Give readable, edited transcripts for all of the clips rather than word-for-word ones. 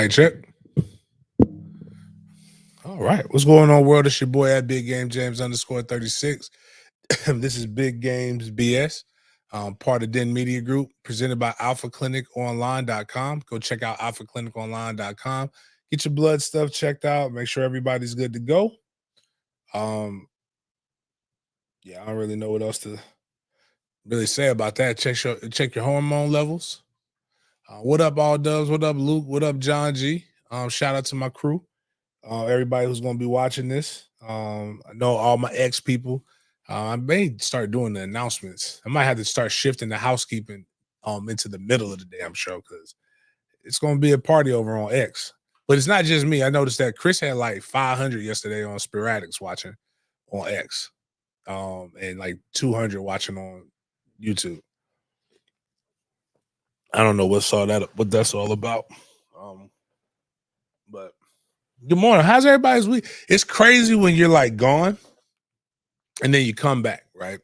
Mic check. All right. What's going on, world? It's your boy at Big Game James _36. This is Big Games BS, part of Den Media Group, presented by alphacliniconline.com. Go check out alphacliniconline.com. Get your blood stuff checked out. Make sure everybody's good to go. Yeah, I don't really know what else to really say about that. Check your hormone levels. What up, All Dubs? What up, Luke? What up, John G? Shout out to my crew. Everybody who's going to be watching this. I know all my ex people. I may start doing the announcements. I might have to start shifting the housekeeping into the middle of the damn show because it's going to be a party over on X. But it's not just me. I noticed that Chris had like 500 yesterday on Sporadics watching on X, and like 200 watching on YouTube. I don't know what that's all about. But good morning. How's everybody's week? It's crazy when you're like gone and then you come back, right?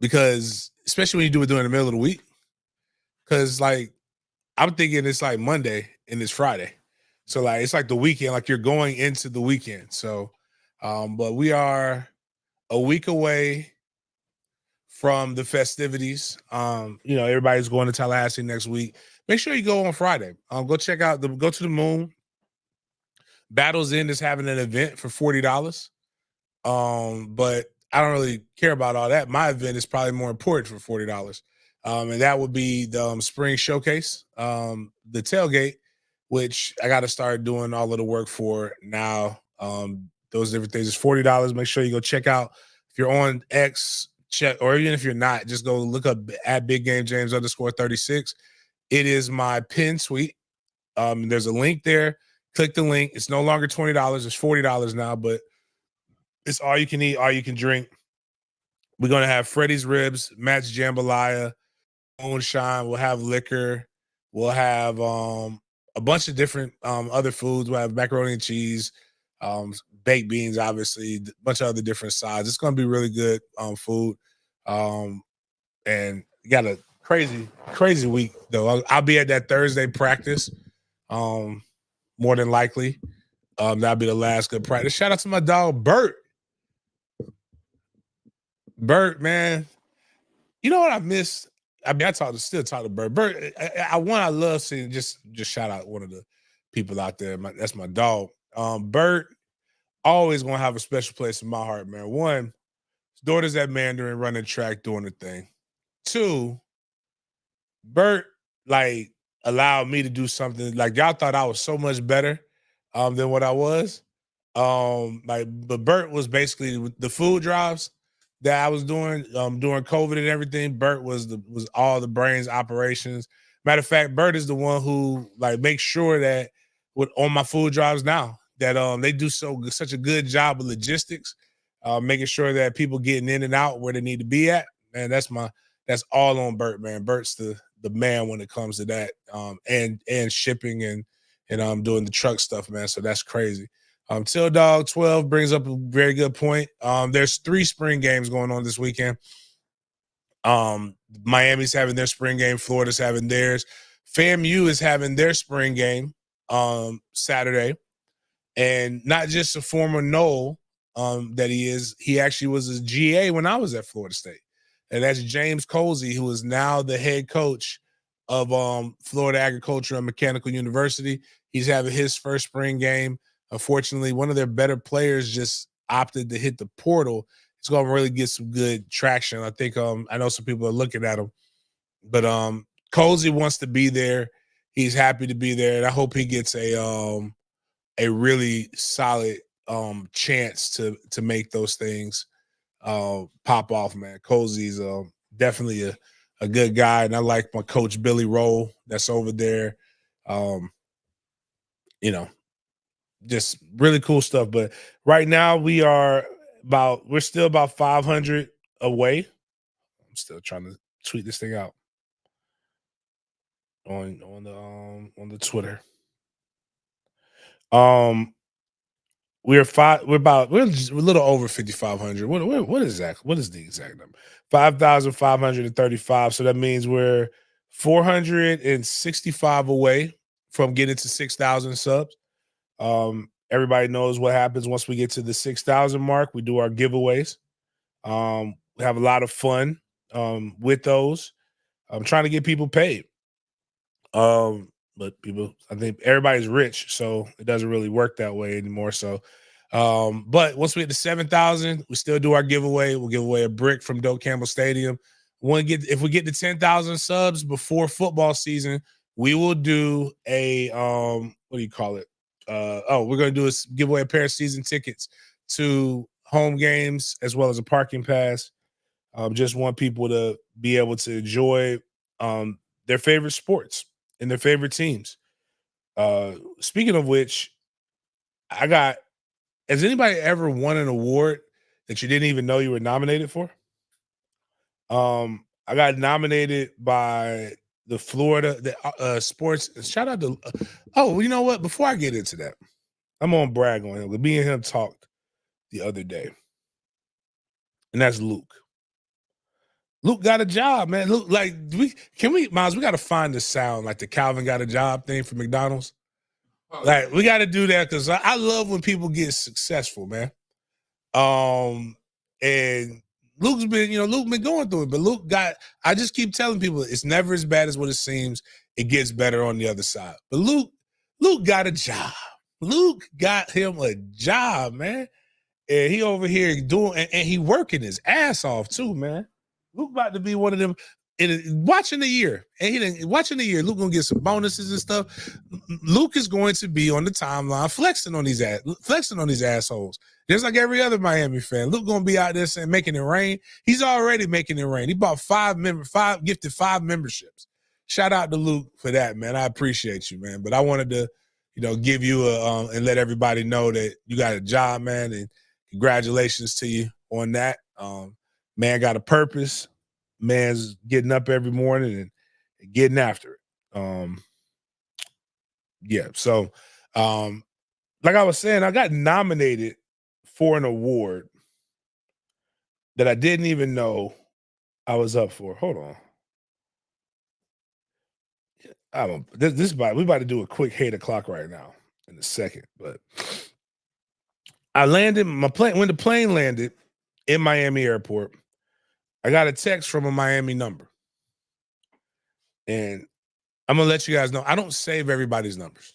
Because especially when you do it during the middle of the week. Because like I'm thinking it's like Monday and it's Friday. So like it's like the weekend, like you're going into the weekend. So but we are a week away from the festivities. Everybody's going to Tallahassee next week. Make sure you go on Friday. Go check out go to the Moon. Battles End is having an event for $40. But I don't really care about all that. My event is probably more important for $40. And that would be the spring showcase, the tailgate, which I got to start doing all of the work for now. Those different things is $40. Make sure you go check out. If you're on X, check, or even if you're not, just go look up at Big Game James _36. It is my pin suite. There's a link there. Click the link. It's no longer $20. It's $40 now, but it's all you can eat, all you can drink. We're going to have Freddy's Ribs, Matt's Jambalaya, moonshine. We'll have liquor. We'll have a bunch of different other foods. We'll have macaroni and cheese, baked beans, obviously, a bunch of other different sides. It's going to be really good food. And got a crazy week, though. I'll be at that Thursday practice, more than likely. That'll be the last good practice. Shout out to my dog, Bert. Bert, man. You know what I miss? I mean, still talk to Bert. Bert, I love seeing, just shout out one of the people out there. That's my dog. Bert, always gonna have a special place in my heart, man. One, his daughter's at Mandarin running track, doing the thing. Two, Bert, like, allowed me to do something. Like, y'all thought I was so much better than what I was. But Bert was basically the food drives that I was doing during COVID and everything. Bert was all the brains operations. Matter of fact, Bert is the one who like makes sure that on my food drives now that they do such a good job of logistics, making sure that people getting in and out where they need to be at. Man, that's all on Bert, man. Bert's the man when it comes to that, and shipping and doing the truck stuff, man. So that's crazy. Till Dog 12 brings up a very good point. There's 3 spring games going on this weekend. Miami's having their spring game. Florida's having theirs. FAMU is having their spring game Saturday. And not just a former Noel that he is. He actually was a GA when I was at Florida State. And that's James Colsey, who is now the head coach of Florida Agricultural and Mechanical University. He's having his first spring game. Unfortunately, one of their better players just opted to hit the portal. It's going to really get some good traction. I think I know some people are looking at him. But Colsey wants to be there. He's happy to be there. And I hope he gets a really solid chance to make those things pop off, man. Colsey's definitely a good guy. And I like my coach, Billy Rowe, that's over there. Just really cool stuff. But right now we're still about 500 away. I'm still trying to tweet this thing out on the Twitter. We're a little over 5,500. What is that? What is the exact number? 5,535. So that means we're 465 away from getting to 6,000 subs. Everybody knows what happens once we get to the 6,000 mark. We do our giveaways. We have a lot of fun with those. I'm trying to get people paid. But people, I think everybody's rich, so it doesn't really work that way anymore. So, but once we get to 7,000, we still do our giveaway. We'll give away a brick from Doak Campbell Stadium. If we get to 10,000 subs before football season, we will do a what do you call it? We're gonna give away a pair of season tickets to home games as well as a parking pass. Just want people to be able to enjoy their favorite sports and their favorite teams. Speaking of which, has anybody ever won an award that you didn't even know you were nominated for? I got nominated by the Florida sports. Shout out to you know what? Before I get into that, I'm gonna brag on him. Me and him talked the other day, and that's Luke. Luke got a job, man. Luke, like, Miles, we got to find the sound, like the Calvin got a job thing for McDonald's. Like, we got to do that because I love when people get successful, man. And Luke's been, Luke been going through it, but I just keep telling people it's never as bad as what it seems. It gets better on the other side. But Luke got a job. Luke got him a job, man. And he over here doing, and he working his ass off too, man. Luke about to be one of them watching the year. And watching the year, Luke gonna get some bonuses and stuff. Luke is going to be on the timeline flexing on these assholes. Just like every other Miami fan. Luke gonna be out there saying making it rain. He's already making it rain. He bought gifted 5 memberships. Shout out to Luke for that, man. I appreciate you, man. But I wanted to, give you and let everybody know that you got a job, man, and congratulations to you on that. Man got a purpose. Man's getting up every morning and getting after it. Yeah. So, like I was saying, I got nominated for an award that I didn't even know I was up for. Hold on. We about to do a quick 8 o'clock right now in a second, but I landed when the plane landed in Miami airport, I got a text from a Miami number. And I'm going to let you guys know, I don't save everybody's numbers.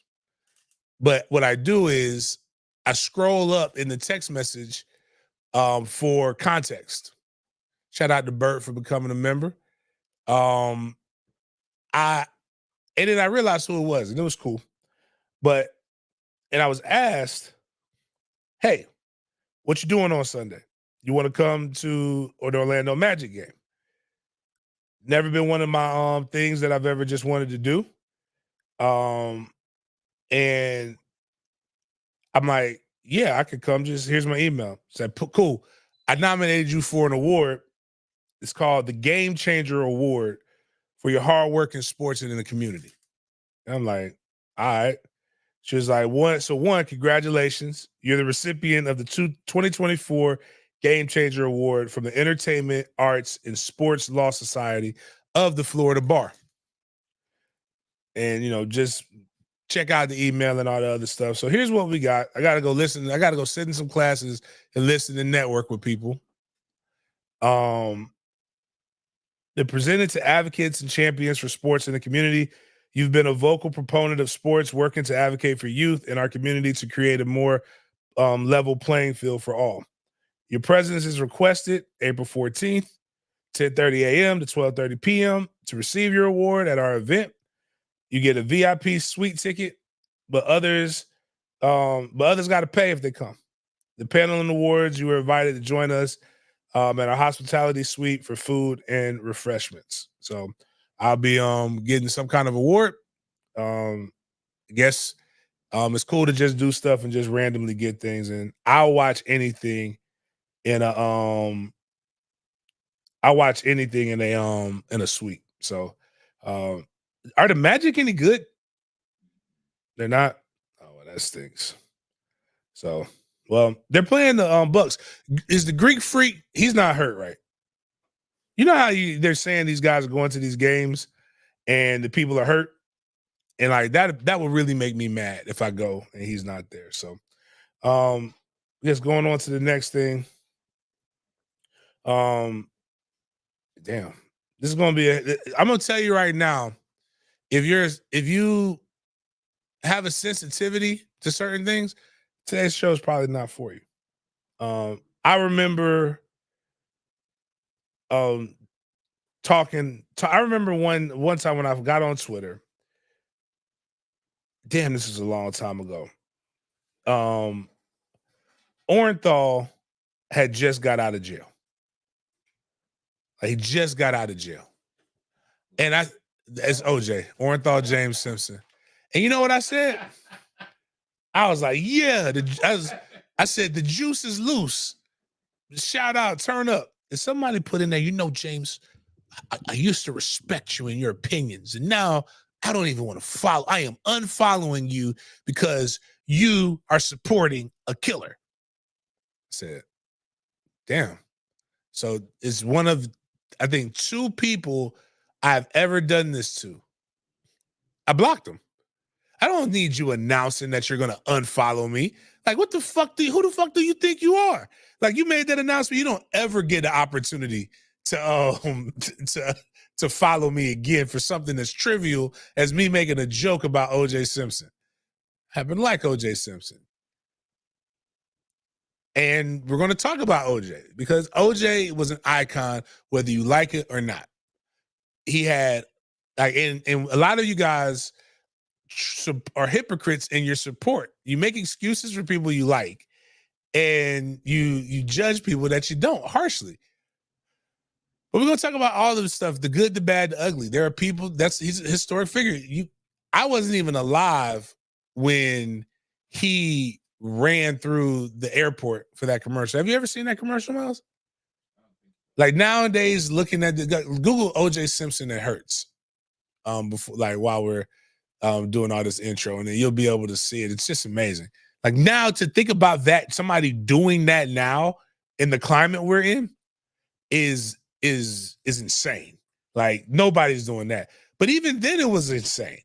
But what I do is I scroll up in the text message for context. Shout out to Bert for becoming a member. And then I realized who it was, and it was cool. And I was asked, hey, what you doing on Sunday? You want to come to the Orlando Magic game? Never been one of my things that I've ever just wanted to do. And I'm like, yeah, I could come. Just here's my email. Said, cool. I nominated you for an award. It's called the Game Changer Award for your hard work in sports and in the community. And I'm like, all right. She was like, one, congratulations. You're the recipient of the 2024 Game Changer Award from the Entertainment, Arts, and Sports Law Society of the Florida Bar. And, just check out the email and all the other stuff. So here's what we got. I got to go listen. I got to go sit in some classes and listen and network with people. They're presented to advocates and champions for sports in the community. You've been a vocal proponent of sports, working to advocate for youth in our community to create a more level playing field for all. Your presence is requested April 14th, 10:30 a.m. to 12:30 p.m. to receive your award at our event. You get a VIP suite ticket, but others got to pay if they come. The panel and awards, you were invited to join us at our hospitality suite for food and refreshments. So I'll be getting some kind of award. I guess it's cool to just do stuff and just randomly get things. And I'll watch anything in a suite. So are the Magic any good? They're not. Oh, well, that stinks. So, well, they're playing the Bucks. Is the Greek Freak? He's not hurt, right? You know how they're saying these guys are going to these games and the people are hurt? And like that would really make me mad if I go and he's not there. So just going on to the next thing. Damn. This is gonna be I'm gonna tell you right now, if you have a sensitivity to certain things, today's show is probably not for you. I remember I remember one time when I got on Twitter. Damn, this is a long time ago. Orenthal had just got out of jail. Like, he just got out of jail. And it's OJ, Orenthal James Simpson. And you know what I said? I was like, yeah, I said the juice is loose. Shout out, turn up. And somebody put in there, James, I used to respect you and your opinions. And now I don't even want to follow. I am unfollowing you because you are supporting a killer. I said, damn. So it's one of, I think, 2 people I've ever done this to. I blocked them. I don't need you announcing that you're gonna unfollow me. Like, who the fuck do you think you are? Like, you made that announcement. You don't ever get the opportunity to follow me again for something as trivial as me making a joke about OJ Simpson. Happen like OJ Simpson. And we're going to talk about OJ because OJ was an icon, whether you like it or not. He had, like, and a lot of you guys are hypocrites in your support. You make excuses for people you like, and you judge people that you don't harshly. But we're going to talk about all of the stuff, the good, the bad, the ugly. There are people, he's a historic figure. I wasn't even alive when he ran through the airport for that commercial. Have you ever seen that commercial, Miles? Like, nowadays, looking at Google OJ Simpson, it hurts. Before, like, while we're doing all this intro, and then you'll be able to see it. It's just amazing. Like, now, to think about that, somebody doing that now in the climate we're in is insane. Like, nobody's doing that. But even then, it was insane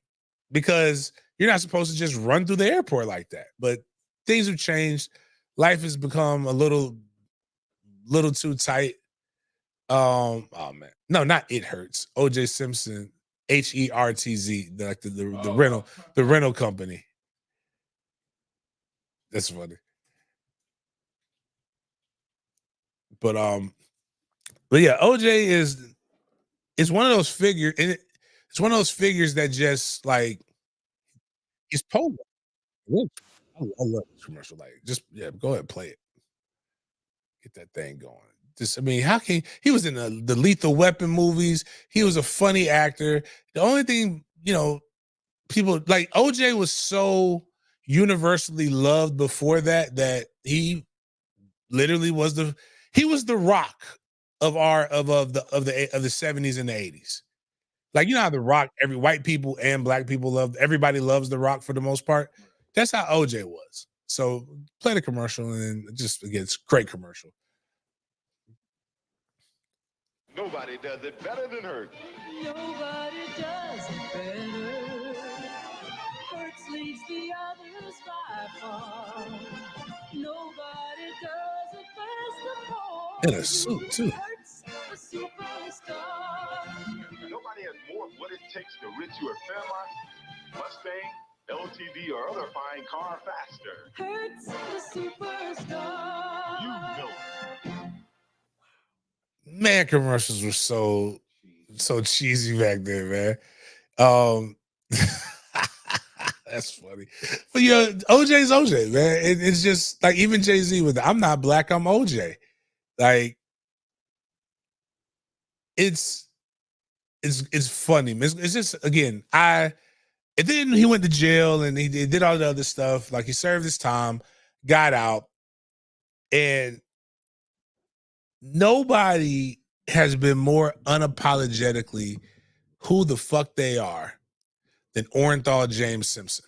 because you're not supposed to just run through the airport like that. But things have changed. Life has become a little too tight. Oh man, no, not It Hurts. OJ Simpson, HERTZ, like the rental company. That's funny. But yeah, OJ is one of those figures, and it's one of those figures that just, like, is polar. I love this commercial. Like, just, yeah, go ahead and play it. Get that thing going. Just, I mean, how can he was in the Lethal Weapon movies? He was a funny actor. The only thing, people like OJ was so universally loved before that he literally was the Rock of the 70s and the 80s. Like, how the Rock, every white people and black people everybody loves the Rock for the most part. That's how OJ was. So play the commercial, and just, again, it's a great commercial. Nobody does it better than Hertz. Nobody does it better. Hertz leads the others by far. Nobody does it best of all. In a suit, too. Hertz, the superstar. Nobody has more of what it takes to rid you of Fairmont, Mustang, LTD, or other fine car faster. Hertz, the superstar. You know. Man, commercials were so cheesy back then, man. That's funny. But OJ's OJ, man. It's just like, even Jay-Z with I'm not black, I'm OJ. Like, it's funny. It's just, again, and then he went to jail and he did all the other stuff. Like, he served his time, got out, and nobody has been more unapologetically who the fuck they are than Orenthal James Simpson.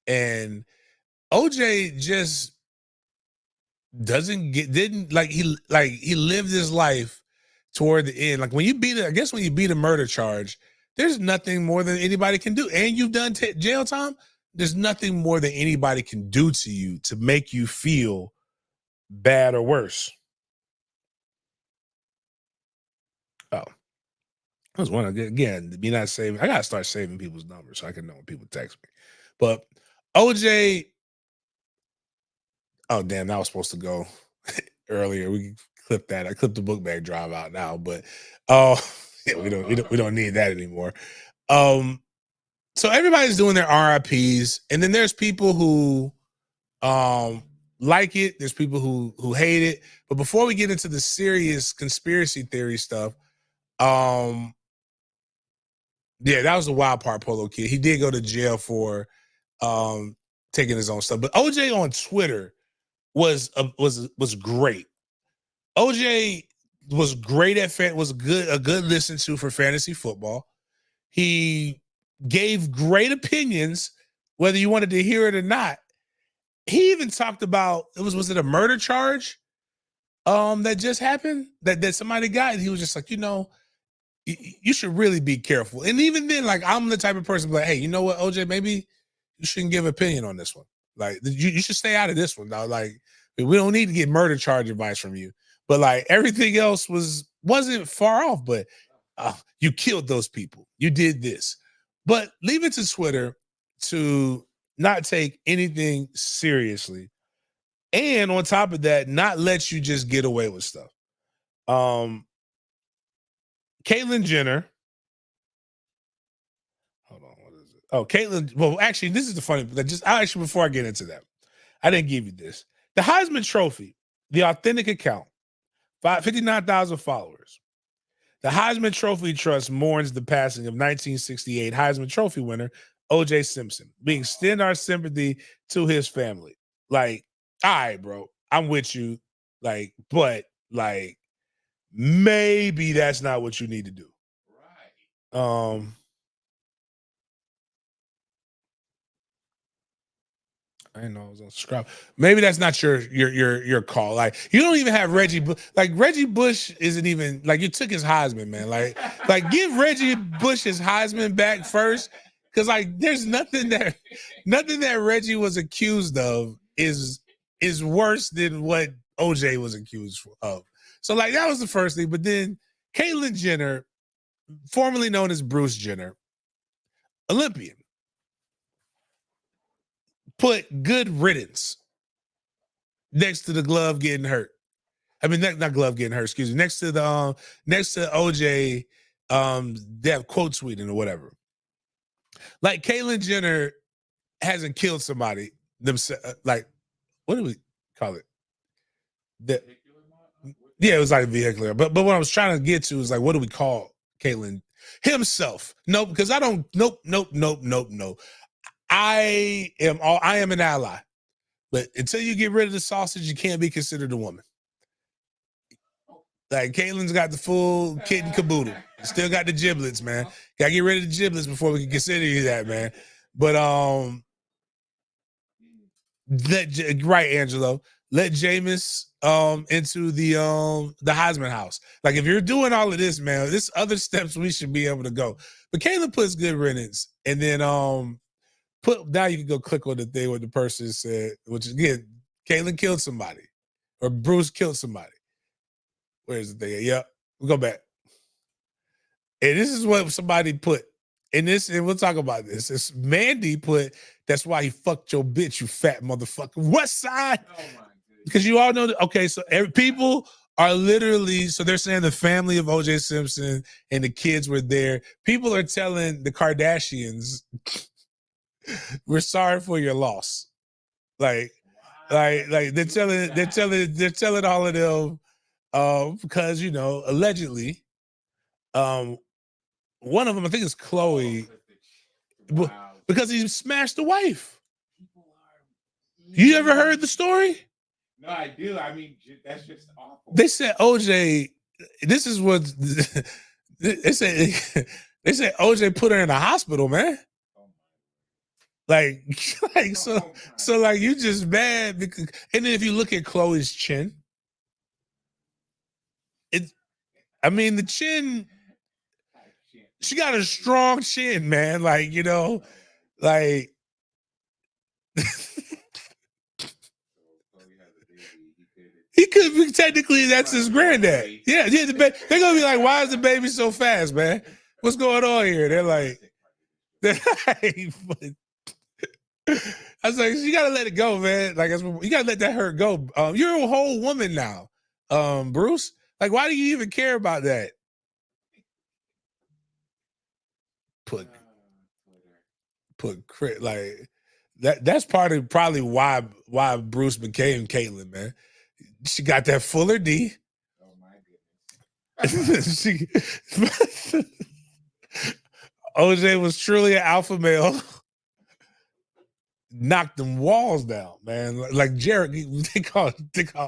And OJ just he lived his life toward the end. Like, when you beat a murder charge, there's nothing more than anybody can do. And you've done jail time. There's nothing more than anybody can do to you to make you feel bad or worse. Oh, I was one again. Be not saving. I gotta start saving people's numbers so I can know when people text me. But OJ. Oh damn, that was supposed to go earlier. We clipped that. I clipped the book bag drive out now, but yeah, we don't need that anymore. So everybody's doing their RIPs, and then there's people who like it, there's people who hate it. But before we get into the serious conspiracy theory stuff, yeah, that was the wild part, Polo Kid. He did go to jail for taking his own stuff. But OJ on Twitter was great. OJ was great at was a good listen to for fantasy football. He gave great opinions, whether you wanted to hear it or not. He even talked about was it a murder charge that just happened that somebody got, and he was just like, you should really be careful. And even then, like, I'm the type of person like, hey, you know what, OJ, maybe you shouldn't give an opinion on this one. Like, you should stay out of this one, dog. Like, we don't need to get murder charge advice from you. But like everything else wasn't far off. But you killed those people. You did this. But leave it to Twitter to not take anything seriously. And on top of that, not let you just get away with stuff. Caitlyn Jenner. Hold on, what is it? Oh, Caitlyn. Well, actually, this is the funny. Actually, before I get into that, I didn't give you this. The Heisman Trophy, the authentic account, 59,000 followers. The Heisman Trophy Trust mourns the passing of 1968 Heisman Trophy winner OJ Simpson. We extend our sympathy to his family. Like, all right, bro, I'm with you. Like, but like, maybe that's not what you need to do. Right. I didn't know I was on subscribe. Maybe that's not your call. Like, you don't even have Reggie. Like, Reggie Bush isn't even like, you took his Heisman, man. Like give Reggie Bush his Heisman back first, because like there's nothing that Reggie was accused of is worse than what OJ was accused of. So like that was the first thing. But then Caitlyn Jenner, formerly known as Bruce Jenner, Olympian, put good riddance next to the glove getting hurt. I mean, not glove getting hurt, excuse me. Next to OJ, they have quote tweeting or whatever. Like, Caitlyn Jenner hasn't killed somebody themselves. Like, what do we call it? Yeah, it was like vehicular. But what I was trying to get to is like, what do we call Caitlyn himself? Nope, because I don't. Nope. I am an ally. But until you get rid of the sausage, you can't be considered a woman. Like, Caitlyn's got the full kit and caboodle. Still got the giblets, man. Gotta get rid of the giblets before we can consider you that, man. But right, Angelo. Let Jameis into the Heisman house. Like, if you're doing all of this, man, there's other steps we should be able to go. But Caitlyn puts good riddance, and then now you can go click on the thing what the person said, which is, again, Caitlyn killed somebody, or Bruce killed somebody. Where's the thing? Yep, we'll go back. And this is what somebody put in this, and we'll talk about this. It's Mandy put, that's why he fucked your bitch, you fat motherfucker. West Side? Oh my goodness. Because you all know that, okay, so people are literally, so they're saying the family of OJ Simpson and the kids were there. People are telling the Kardashians, we're sorry for your loss. Like they're telling all of them, because, allegedly, one of them, I think it's Chloe, because he smashed the wife. You ever heard the story? No, I do. I mean, that's just awful. They said OJ, this is what they said. They said OJ put her in a hospital, man. Like so like, you just mad because, and then if you look at Chloe's chin, the chin, She got a strong chin, man. Like, you know, like he could be technically that's his granddad. Yeah, yeah. They're gonna be like, why is the baby so fast, man? What's going on here? They're like, I was like, you gotta let it go, man. Like, you gotta let that hurt go. You're a whole woman now, Bruce. Like, why do you even care about that? Put like that's part of probably why Bruce became Caitlyn, man. She got that fuller D. Oh my goodness. she, OJ was truly an alpha male. Knocked them walls down, man. Like Jericho, they call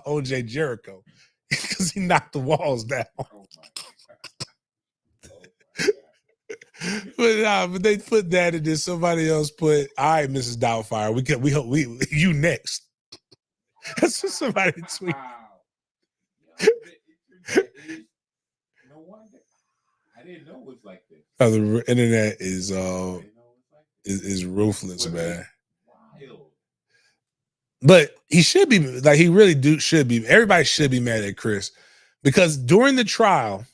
OJ Jericho because he knocked the walls down. Oh my God. Oh my God. But they put that and then somebody else put, all right, Mrs. Doubtfire, we you next. That's what somebody tweet. Wow. No wonder. I didn't know it was like this. Oh, the internet is I didn't know it was like this. is ruthless, Was man. it wild? But he should be like he really should be. Everybody should be mad at Chris because during the trial,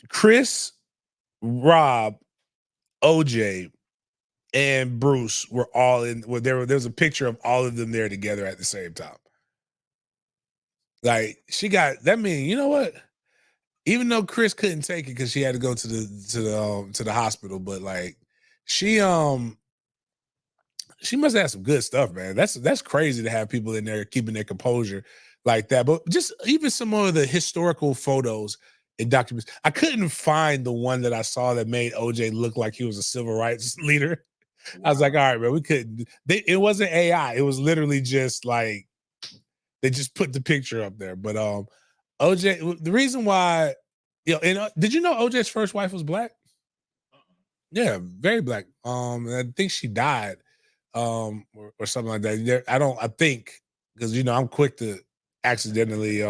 Chris, Rob, OJ, and Bruce were all in. Well, there was a picture of all of them there together at the same time. Like she got that mean, you know what? Even though Chris couldn't take it because she had to go to the hospital, but like she must have some good stuff, man. That's crazy to have people in there keeping their composure like that. But just even some of the historical photos and documents, I couldn't find the one that I saw that made OJ look like he was a civil rights leader. Wow. I was like, all right, man, we couldn't. It wasn't AI. It was literally just like they just put the picture up there. But OJ, the reason why, did you know OJ's first wife was black? Yeah, very black. I think she died, or something like that. I think because I'm quick to accidentally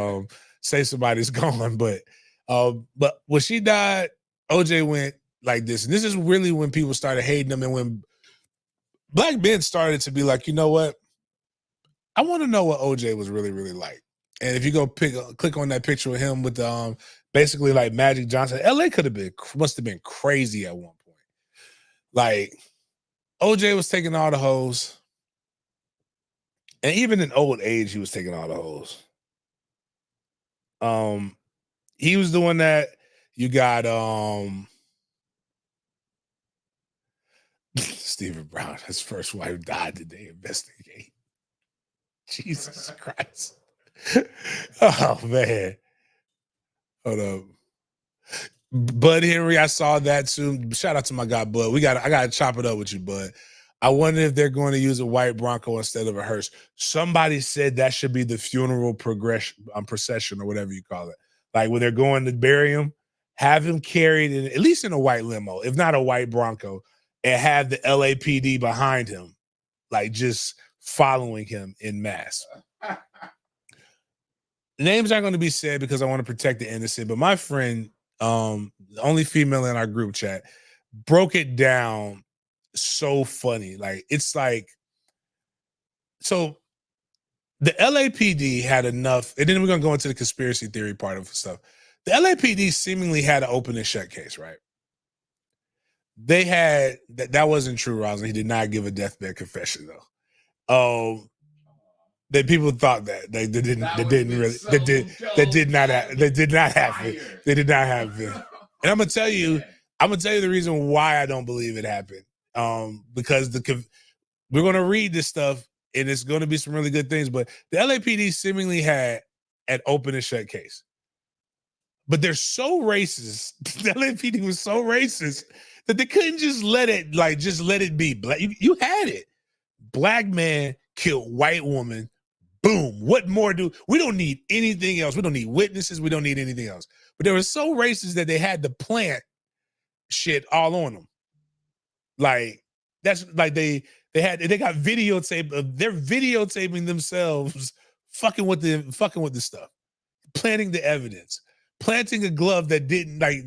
say somebody's gone, but when she died, OJ went like this, and this is really when people started hating him, and when black men started to be like, you know what, I want to know what OJ was really, really like. And if you go click on that picture of him with the basically like Magic Johnson, LA must have been crazy at one point. Like OJ was taking all the hoes. And even in old age, he was taking all the hoes. He was doing that. You got Stephen Brown, his first wife died today. Investigate. Jesus Christ. Oh man. Hold up. Bud Henry, I saw that too. Shout out to my guy Bud. I gotta chop it up with you, Bud. I wonder if they're going to use a white Bronco instead of a hearse. Somebody said that should be the funeral procession or whatever you call it. Like when they're going to bury him, have him carried at least in a white limo, if not a white Bronco, and have the LAPD behind him, like just following him in mass. Names aren't going to be said because I want to protect the innocent, but my friend, the only female in our group chat, broke it down so funny. Like it's like, so the LAPD had enough, and then we're gonna go into the conspiracy theory part of stuff. The LAPD seemingly had an open and shut case, right? They had that wasn't true, Roslyn. He did not give a deathbed confession though. That people thought that they did not happen. They did not happen. And I'm gonna tell you the reason why I don't believe it happened. Because we're gonna read this stuff and it's gonna be some really good things. But the LAPD seemingly had an open and shut case. But they're so racist. The LAPD was so racist that they couldn't just let it be. Black, you had it. Black man killed white woman. Boom. What more we don't need anything else. We don't need witnesses. We don't need anything else. But they were so racist that they had to plant shit all on them. Like that's like they got videotape of they're videotaping themselves fucking with the stuff, planting the evidence. planting a glove that didn't like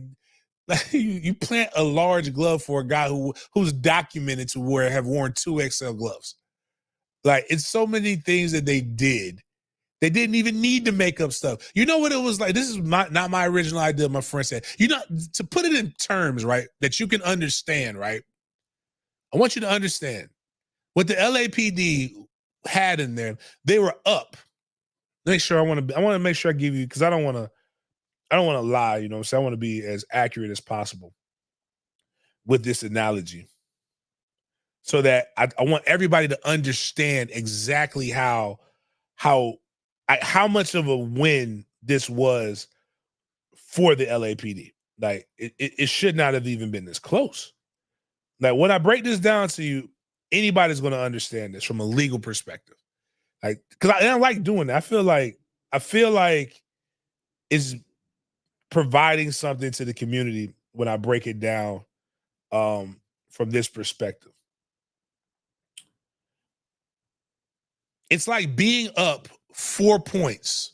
you plant a large glove for a guy who's documented to where have worn 2XL gloves. Like, it's so many things that they did. They didn't even need to make up stuff. You know what it was like? This is not my original idea. My friend said, you know, to put it in terms, right, that you can understand, right? I want you to understand what the LAPD had in there. They were up. Make sure I want to make sure I give you, because I don't want to lie, you know what I'm saying? I want to be as accurate as possible with this analogy, so that I want everybody to understand exactly how much of a win this was for the LAPD. Like, it should not have even been this close. Like, when I break this down to you, anybody's going to understand this from a legal perspective. Like, because I don't like doing that. I feel like it's providing something to the community when I break it down from this perspective. It's like being up 4 points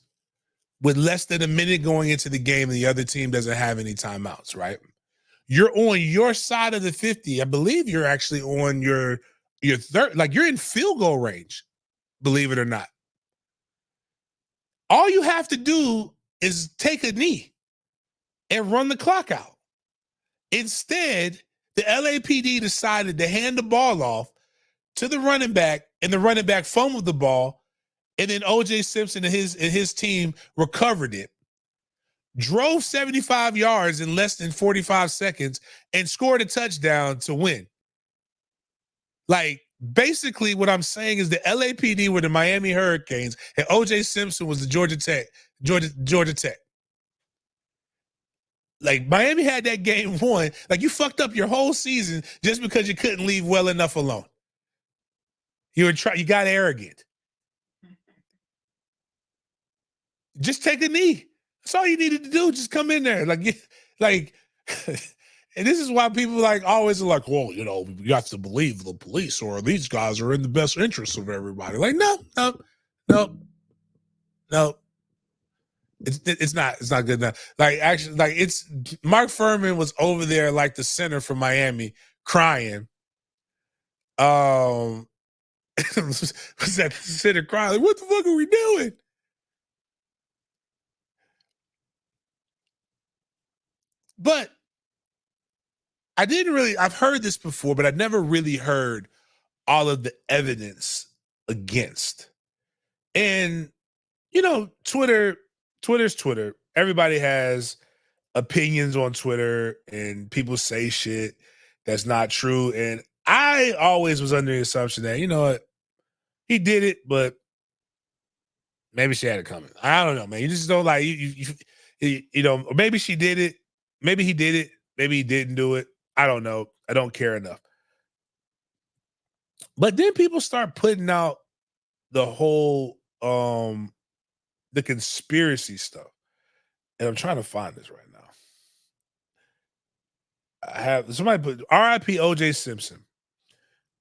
with less than a minute going into the game and the other team doesn't have any timeouts, right? You're on your side of the 50. I believe you're actually on your third, like you're in field goal range, believe it or not. All you have to do is take a knee and run the clock out. Instead, the LAPD decided to hand the ball off to the running back, and the running back fumbled the ball, and then OJ Simpson and his team recovered it, drove 75 yards in less than 45 seconds, and scored a touchdown to win. Like, basically what I'm saying is the LAPD were the Miami Hurricanes, and OJ Simpson was the Georgia Tech. Like, Miami had that game won. Like, you fucked up your whole season just because you couldn't leave well enough alone. You got arrogant. Just take a knee. That's all you needed to do. Just come in there. Like, and this is why people like always are like, well, you know, you have to believe the police, or these guys are in the best interest of everybody. Like, no. It's not good enough. Like, actually, like, it's Mark Furman was over there like the center for Miami crying. Was at the center crying, like, what the fuck are we doing? But I've heard this before, but I never really heard all of the evidence against. And, you know, Twitter's Twitter. Everybody has opinions on Twitter, and people say shit that's not true. And I always was under the assumption that, you know what, he did it, but maybe she had it coming. I don't know, man. You just don't like, you know, maybe she did it. Maybe he did it. Maybe he didn't do it. I don't know. I don't care enough. But then people start putting out the whole the conspiracy stuff. And I'm trying to find this right now. I have somebody put RIP OJ Simpson.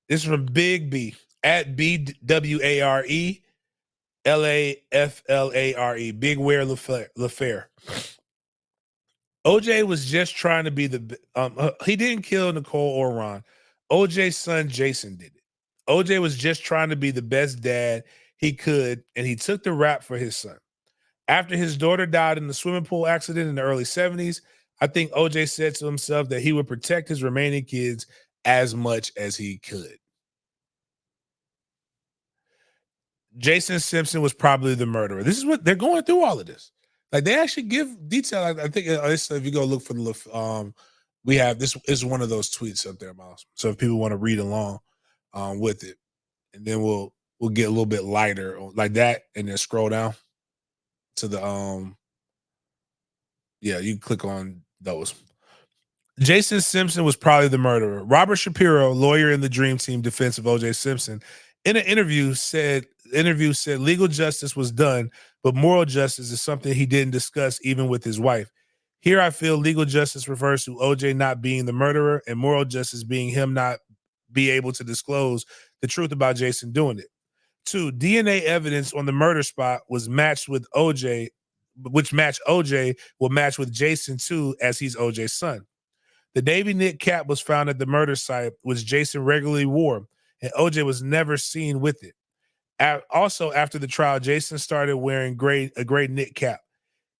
This is from Big B at BWARE LAFLARE. Big Ware LaFair. OJ was just trying to be he didn't kill Nicole or Ron. OJ's son Jason did it. OJ was just trying to be the best dad he could, and he took the rap for his son. After his daughter died in the swimming pool accident in the early 70s, I think OJ said to himself that he would protect his remaining kids as much as he could. Jason Simpson was probably the murderer. This is what they're going through, all of this. Like, they actually give detail. I think if you go look for the we have this is one of those tweets up there, Miles. So if people want to read along with it, and then we'll get a little bit lighter like that, and then scroll down to the you can click on those. Jason Simpson was probably the murderer. Robert Shapiro, lawyer in the Dream Team defense of OJ Simpson, in an interview said legal justice was done, but moral justice is something he didn't discuss even with his wife. Here I feel legal justice refers to OJ not being the murderer, and moral justice being him not be able to disclose the truth about Jason doing it. 2, DNA evidence on the murder spot was matched with OJ which match OJ, will match with Jason too, as he's OJ's son. The Navy knit cap was found at the murder site, which Jason regularly wore, and OJ was never seen with it. Also, after the trial, Jason started wearing a gray knit cap.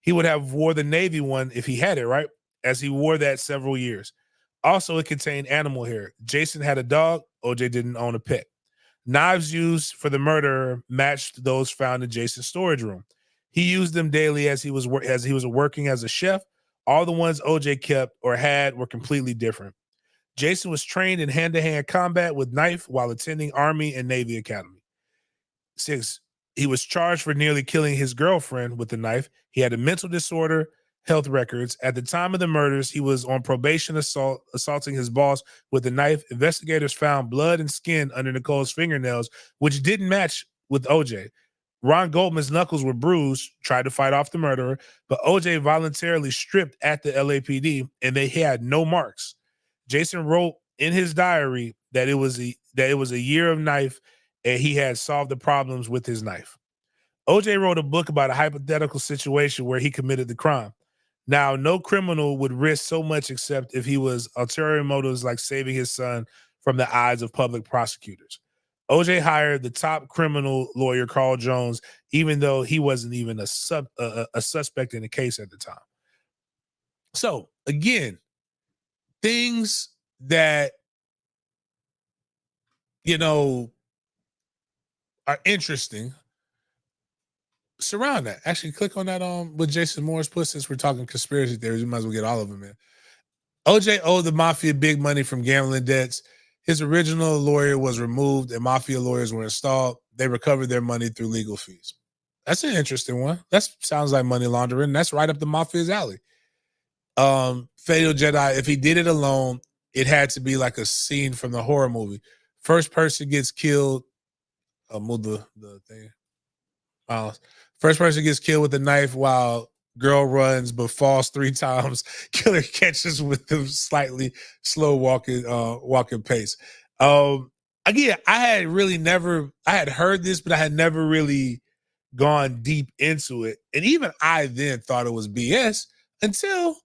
He would have wore the Navy one if he had it, right? As he wore that several years. Also, it contained animal hair. Jason had a dog. OJ didn't own a pet. Knives used for the murder matched those found in Jason's storage room. He used them daily as he was working as a chef. All the ones OJ kept or had were completely different. Jason was trained in hand-to-hand combat with knife while attending Army and Navy Academy. 6. He was charged for nearly killing his girlfriend with a knife. He had a mental disorder, health records. At the time of the murders, he was on probation assaulting his boss with a knife. Investigators found blood and skin under Nicole's fingernails, which didn't match with OJ. Ron Goldman's knuckles were bruised, tried to fight off the murderer, but OJ voluntarily stripped at the LAPD, and they had no marks. Jason wrote in his diary that it was a year of knife, and he had solved the problems with his knife. OJ wrote a book about a hypothetical situation where he committed the crime. Now, no criminal would risk so much except if he was ulterior motives like saving his son from the eyes of public prosecutors. OJ hired the top criminal lawyer, Carl Jones, even though he wasn't even a suspect in the case at the time. So, again, things that, are interesting surround that. Actually, click on that what Jason Morris put, since we're talking conspiracy theories. You might as well get all of them in. OJ owed the mafia big money from gambling debts. His original lawyer was removed and mafia lawyers were installed. They recovered their money through legal fees. That's an interesting one. That sounds like money laundering. That's right up the mafia's alley. Fatal Jedi, if he did it alone, it had to be like a scene from the horror movie. First person gets killed. Move the thing. First person gets killed with a knife while girl runs but falls 3 times. Killer catches with the slightly slow walking pace. Again, I had heard this, but I had never really gone deep into it. And even I then thought it was BS until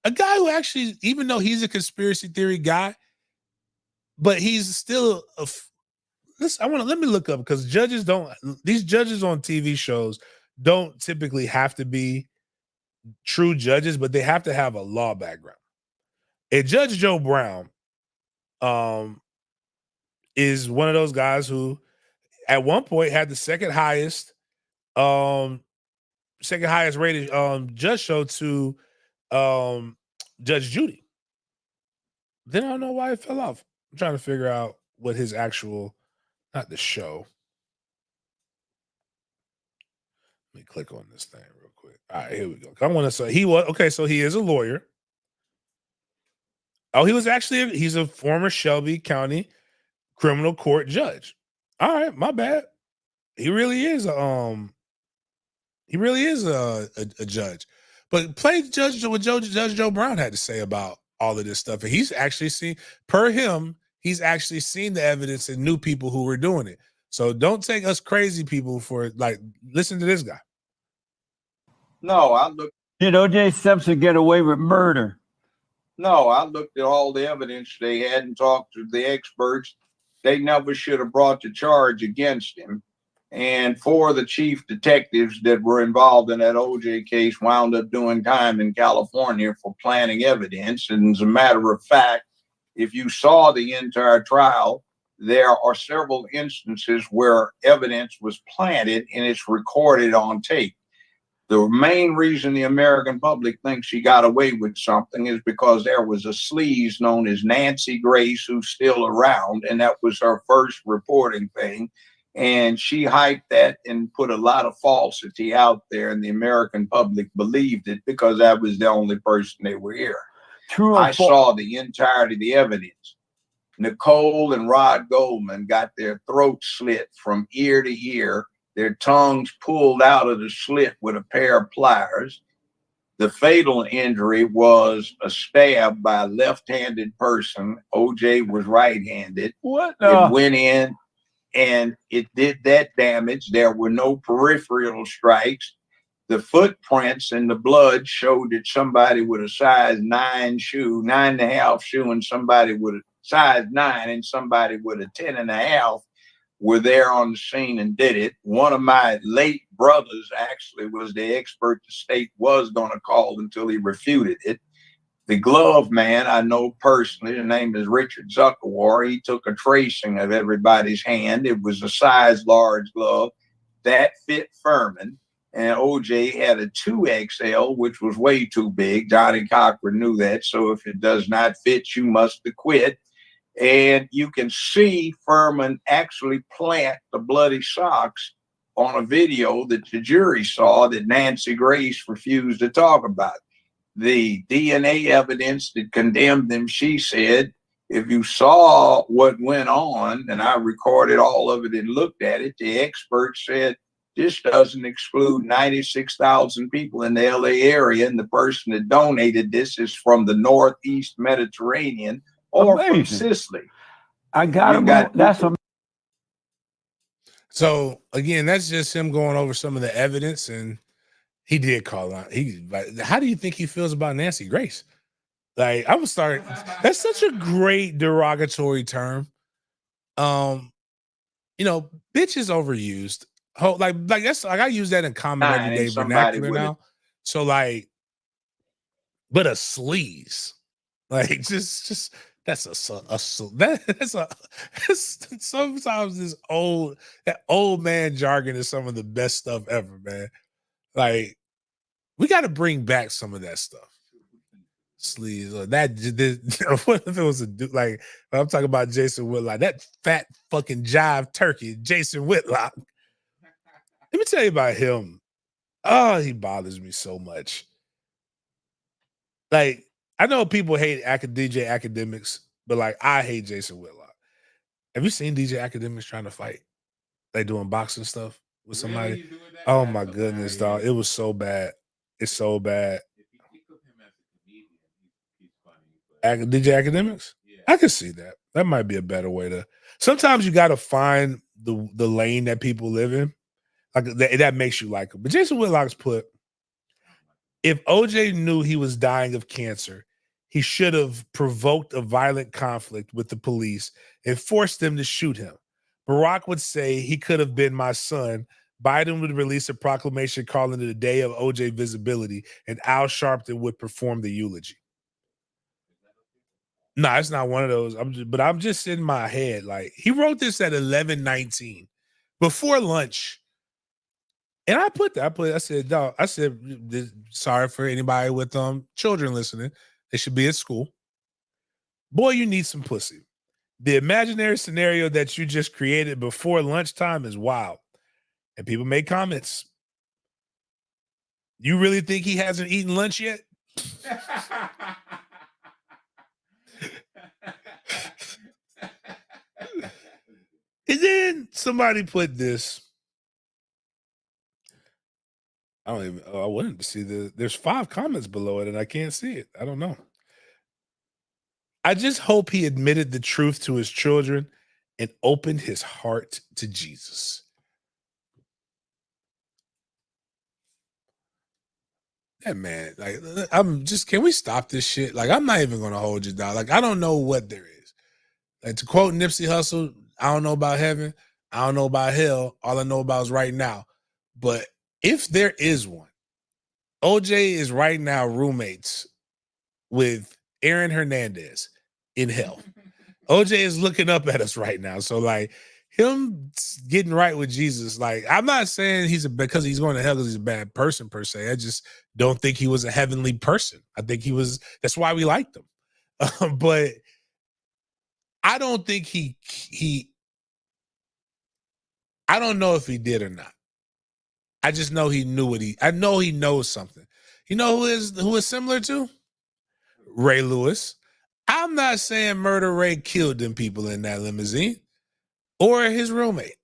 a guy who actually, even though he's a conspiracy theory guy, but he's still let me look up, because these judges on TV shows don't typically have to be true judges, but they have to have a law background. And Judge Joe Brown is one of those guys who at one point had the second highest rated judge show to Judge Judy. Then I don't know why it fell off. I'm trying to figure out what his actual, not the show. Let me click on this thing real quick. All right, here we go. I want to say so he is a lawyer. Oh, he's a former Shelby County criminal court judge. All right, my bad. He really is a judge. But play what Judge Joe Brown had to say about all of this stuff. And he's actually seen the evidence and knew people who were doing it. So don't take us crazy people for listen to this guy. No, I looked. Did OJ Simpson get away with murder? No, I looked at all the evidence they had and talked to the experts. They never should have brought the charge against him. And 4 of the chief detectives that were involved in that OJ case wound up doing time in California for planting evidence. And as a matter of fact, if you saw the entire trial, there are several instances where evidence was planted and it's recorded on tape. The main reason the American public thinks she got away with something is because there was a sleaze known as Nancy Grace, who's still around, and that was her first reporting thing. And she hyped that and put a lot of falsity out there, and the American public believed it because that was the only person they were hearing. I saw the entirety of the evidence. Nicole and Rod Goldman got their throats slit from ear to ear, their tongues pulled out of the slit with a pair of pliers. The fatal injury was a stab by a left-handed person. OJ was right-handed. What? It went in and it did that damage. There were no peripheral strikes. the footprints in the blood showed that somebody with a size 9.5 shoe, and somebody with a size 9 and somebody with a 10.5 were there on the scene and did it. One of my late brothers actually was the expert the state was going to call until he refuted it. The glove man I know personally, the name is Richard Zuckerwar. He took a tracing of everybody's hand. It was a size large glove that fit Furman. And OJ had a 2XL, which was way too big. Johnny Cochran knew that. So if it does not fit, you must acquit. And you can see Furman actually plant the bloody socks on a video that the jury saw that Nancy Grace refused to talk about. The DNA evidence that condemned them, she said, if you saw what went on, and I recorded all of it and looked at it, the experts said, this doesn't exclude 96,000 people in the LA area. And the person that donated this is from the Northeast Mediterranean or from Sicily. I got him. That's a So again, that's just him going over some of the evidence, and he did call out. How do you think he feels about Nancy Grace? Like, I would start. That's such a great derogatory term. Bitch is overused. Like that's like I use that in common everyday vernacular now. So like, but a sleaze, like just that's sometimes that old man jargon is some of the best stuff ever, man. Like, we got to bring back some of that stuff. Sleeves or that. What if it was a dude? Like, I'm talking about Jason Whitlock, that fat fucking jive turkey, Jason Whitlock. Let me tell you about him. Oh, he bothers me so much. Like, I know people hate DJ Academics, but like, I hate Jason Whitlock. Have you seen DJ Academics trying to fight? Like, doing boxing stuff with somebody? Really? Oh my goodness, dog. It was so bad. It's so bad. DJ Academics? Yeah. I can see that. That might be a better way to. Sometimes you got to find the lane that people live in. Like that makes you like him. But Jason Whitlock's put, if OJ knew he was dying of cancer, he should have provoked a violent conflict with the police and forced them to shoot him. Barack would say he could have been my son. Biden would release a proclamation calling it a day of OJ visibility, and Al Sharpton would perform the eulogy. No, it's not one of those. I'm just in my head. Like, he wrote this at 11:19 before lunch. And I said, dog, sorry for anybody with children listening. They should be at school. Boy, you need some pussy. The imaginary scenario that you just created before lunchtime is wild. And people make comments. You really think he hasn't eaten lunch yet? And then somebody put this. I wanted to see there's 5 comments below it and I can't see it. I don't know. I just hope he admitted the truth to his children and opened his heart to Jesus. That man, like, can we stop this shit? Like, I'm not even gonna hold you down. Like, I don't know what there is. Like, to quote Nipsey Hussle, I don't know about heaven, I don't know about hell. All I know about is right now. But if there is one, OJ is right now roommates with Aaron Hernandez in hell. OJ is looking up at us right now. So, like, him getting right with Jesus, like, I'm not saying because he's going to hell because he's a bad person per se. I just don't think he was a heavenly person. I think that's why we liked him. But I don't think I don't know if he did or not. I just know he knew I know he knows something. You know who is similar to? Ray Lewis. I'm not saying Murder Ray killed them people in that limousine or his roommate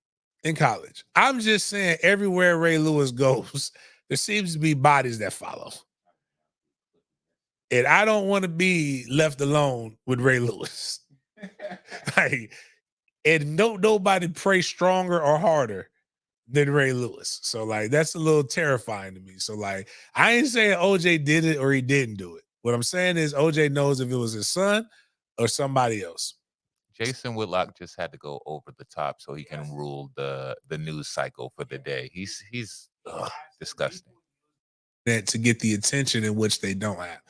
in college. I'm just saying everywhere Ray Lewis goes, there seems to be bodies that follow. And I don't want to be left alone with Ray Lewis. Like, and nobody prays stronger or harder than Ray Lewis. So like that's a little terrifying to me. So like I ain't saying OJ did it or he didn't do it. What I'm saying is OJ knows if it was his son or somebody else. Jason Whitlock just had to go over the top so he can rule the news cycle for the day. He's disgusting. That to get the attention in which they don't have.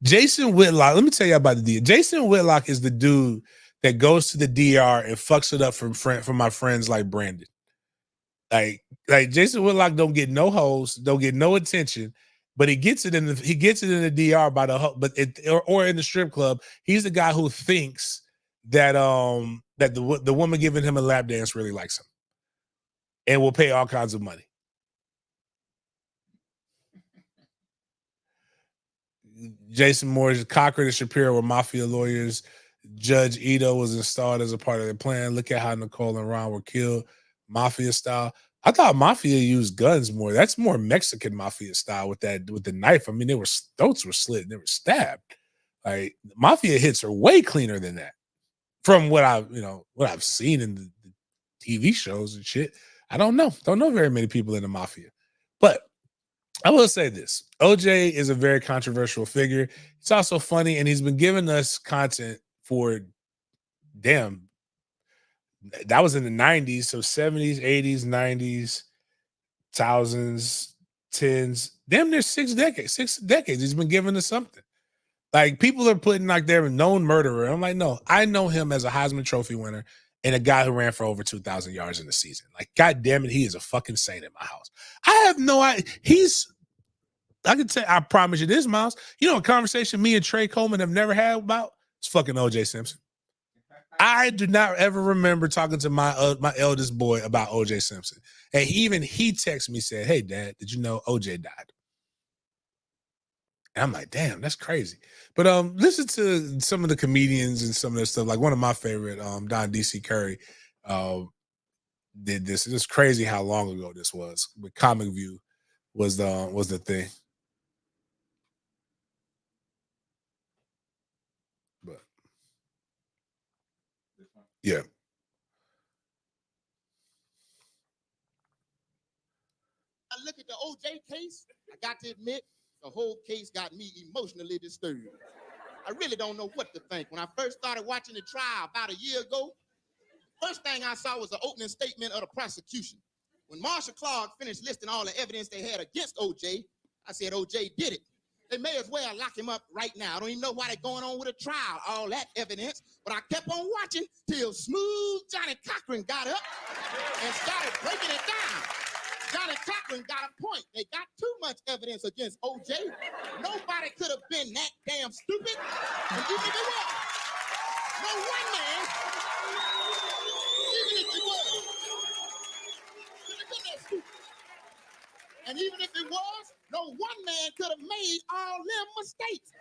Jason Whitlock, let me tell you about the DR. Jason Whitlock is the dude that goes to the DR and fucks it up for my friends like Brandon. Like Jason Whitlock don't get no host, don't get no attention, but he gets it in the DR by or in the strip club. He's the guy who thinks that the woman giving him a lap dance really likes him and will pay all kinds of money. Jason Moore's Cochran and Shapiro were mafia lawyers. Judge Ito was installed as a part of the plan. Look at how Nicole and Ron were killed, mafia style. I thought mafia used guns more. That's more Mexican mafia style with the knife. I mean, throats were slit and they were stabbed. Like mafia hits are way cleaner than that. From what I've seen in the TV shows and shit. I don't know very many people in the mafia. But I will say this. OJ is a very controversial figure. He's also funny, and he's been giving us content for that was in the 90s, so 70s, 80s, 90s, thousands, tens, damn near 6 decades. He's been giving us something. Like people are putting like they're a known murderer. I'm like, no, I know him as a Heisman Trophy winner and a guy who ran for over 2,000 yards in the season. Like, God damn it, he is a fucking saint in my house. I have no idea. I promise you this, Miles. You know a conversation me and Trey Coleman have never had about? It's fucking OJ Simpson. I do not ever remember talking to my eldest boy about OJ Simpson. And he texted me, said, "Hey, Dad, did you know OJ died?" And I'm like, damn, that's crazy. But listen to some of the comedians and some of their stuff. Like one of my favorite, Don DC Curry, did this. It's crazy how long ago this was. But Comic View was the thing. But yeah. I look at the OJ case, I got to admit, the whole case got me emotionally disturbed. I really don't know what to think. When I first started watching the trial about a year ago, first thing I saw was the opening statement of the prosecution. When Marshall Clark finished listing all the evidence they had against OJ, I said, OJ did it. They may as well lock him up right now. I don't even know why they're going on with a trial, all that evidence. But I kept on watching till smooth Johnny Cochran got up and started breaking it down. Johnny Cochran got a point. They got too much evidence against OJ. Nobody could have been that damn stupid. And even if it was, no one man, even if it was, could have been that stupid. And even if it was, no one man could have made all them mistakes.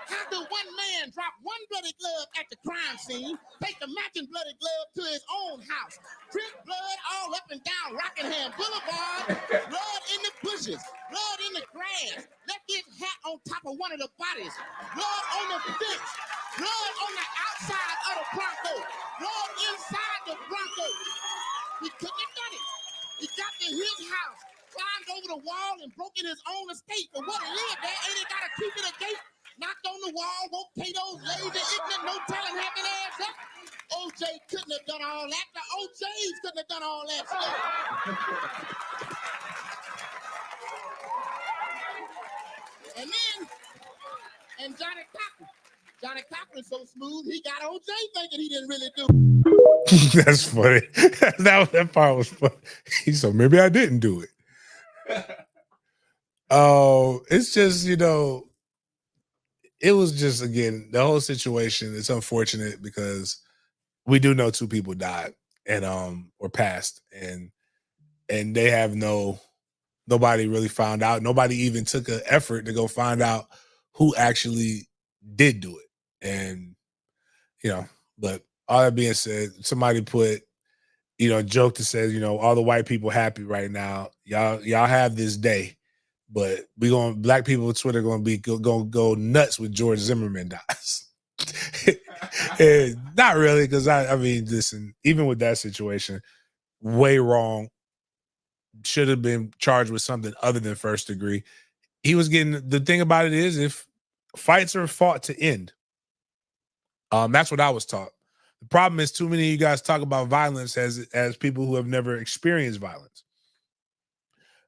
How could one man drop one bloody glove at the crime scene, take the matching bloody glove to his own house, drip blood all up and down Rockingham Boulevard, blood in the bushes, blood in the grass, left his hat on top of one of the bodies, blood on the fence, blood on the outside of the Bronco, blood inside the Bronco. He couldn't have done it. He got to his house, climbed over the wall and broke in his own estate for what he lived there, and he got to keep it a gate, knocked on the wall, woke potatoes, lazy, ignorant, no telling having ass up. OJ couldn't have done all that. The OJs couldn't have done all that stuff. And Johnny Cochran so smooth, he got OJ thinking he didn't really do it. That's funny. that part was funny. He said, maybe I didn't do it. Oh, it's just, it was just, again, the whole situation, it's unfortunate because we do know 2 people died and or passed, and they have nobody really found out. Nobody even took an effort to go find out who actually did do it. And but all that being said, somebody put joke that says, all the white people happy right now. Y'all have this day, but black people on Twitter gonna go nuts when George Zimmerman dies. Not really, because I mean, listen, even with that situation, way wrong should have been charged with something other than first degree. He was getting, the thing about it is, if fights are fought to end, that's what I was taught. The problem is too many of you guys talk about violence as people who have never experienced violence.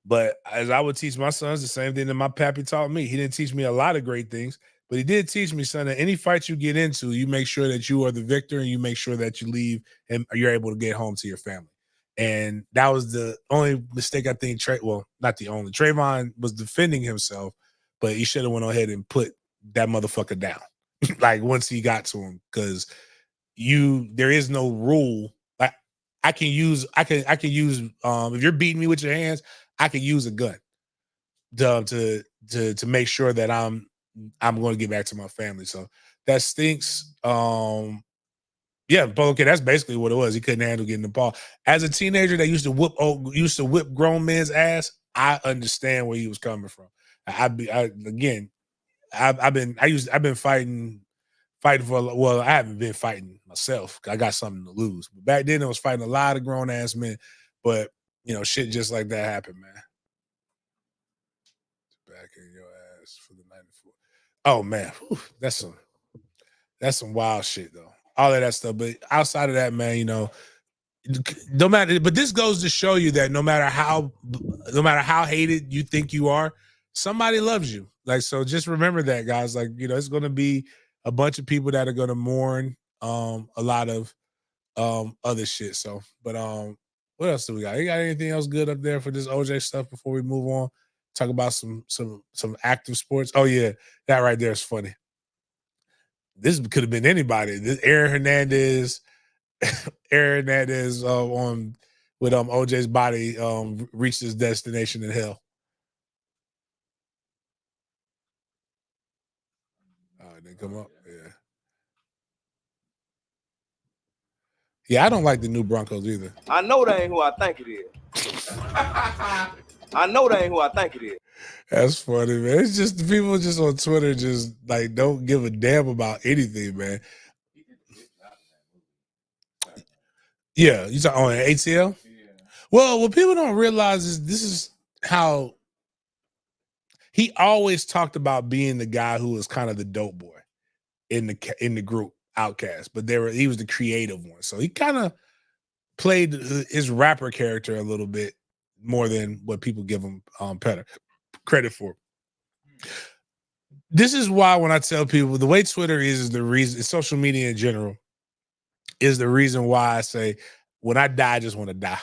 But as I would teach my sons, the same thing that my pappy taught me. He didn't teach me a lot of great things, but he did teach me, son, that any fight you get into, you make sure that you are the victor and you make sure that you leave and you're able to get home to your family. And that was the only mistake I think well, not the only. Trayvon was defending himself, but he should have went ahead and put that motherfucker down. Like once he got to him, because there is no rule. Like I can use if you're beating me with your hands, I can use a gun to make sure that I'm going to get back to my family. So that stinks. Yeah, but okay, that's basically what it was. He couldn't handle getting the ball. As a teenager that used to whip grown men's ass, I understand where he was coming from. I've been fighting for, well, I haven't been fighting myself. I got something to lose. But back then I was fighting a lot of grown ass men, but shit just like that happened, man. Back in your ass for the 94. Oh man, whew, that's some wild shit though. All of that stuff. But outside of that, man, no matter, but this goes to show you that no matter how hated you think you are, somebody loves you. Like, so just remember that, guys. Like, it's gonna be a bunch of people that are gonna mourn a lot of other shit. So, but what else do we got? You got anything else good up there for this OJ stuff before we move on? Talk about some active sports. Oh yeah, that right there is funny. This could have been anybody. This Aaron Hernandez on with OJ's body reached his destination in hell. They come up, yeah. Yeah, I don't like the new Broncos either. I know that ain't who I think it is. I know that ain't who I think it is. That's funny, man. It's just the people just on Twitter just like don't give a damn about anything, man. Yeah, you talking on ATL? Yeah. Well, what people don't realize is this is how he always talked about being the guy who was kind of the dope boy in the group Outkast, but he was the creative one. So he kind of played his rapper character a little bit more than what people give him credit for. This is why when I tell people the way Twitter is the reason, social media in general is the reason why I say when I die, I just want to die.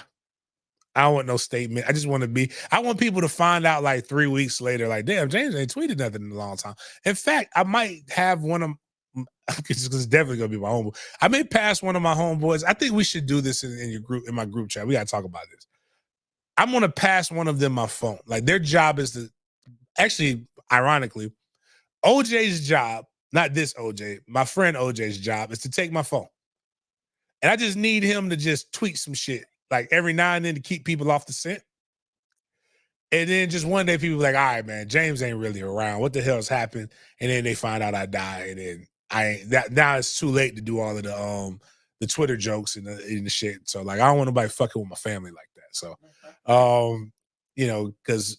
I don't want no statement. I just want I want people to find out like 3 weeks later, like, damn, James ain't tweeted nothing in a long time. In fact, I might have one of, because it's definitely gonna be my homeboy. I may pass one of my homeboys. I think we should do this in my group chat. We gotta talk about this. I'm gonna pass one of them my phone. Like their job is to, actually, ironically, OJ's job, not this OJ, my friend OJ's job is to take my phone. And I just need him to just tweet some shit like every now and then to keep people off the scent. And then just one day people be like, all right, man, James ain't really around. What the hell's happened? And then they find out I died. And then now it's too late to do all of the Twitter jokes and the shit. So like I don't want nobody fucking with my family like that. So because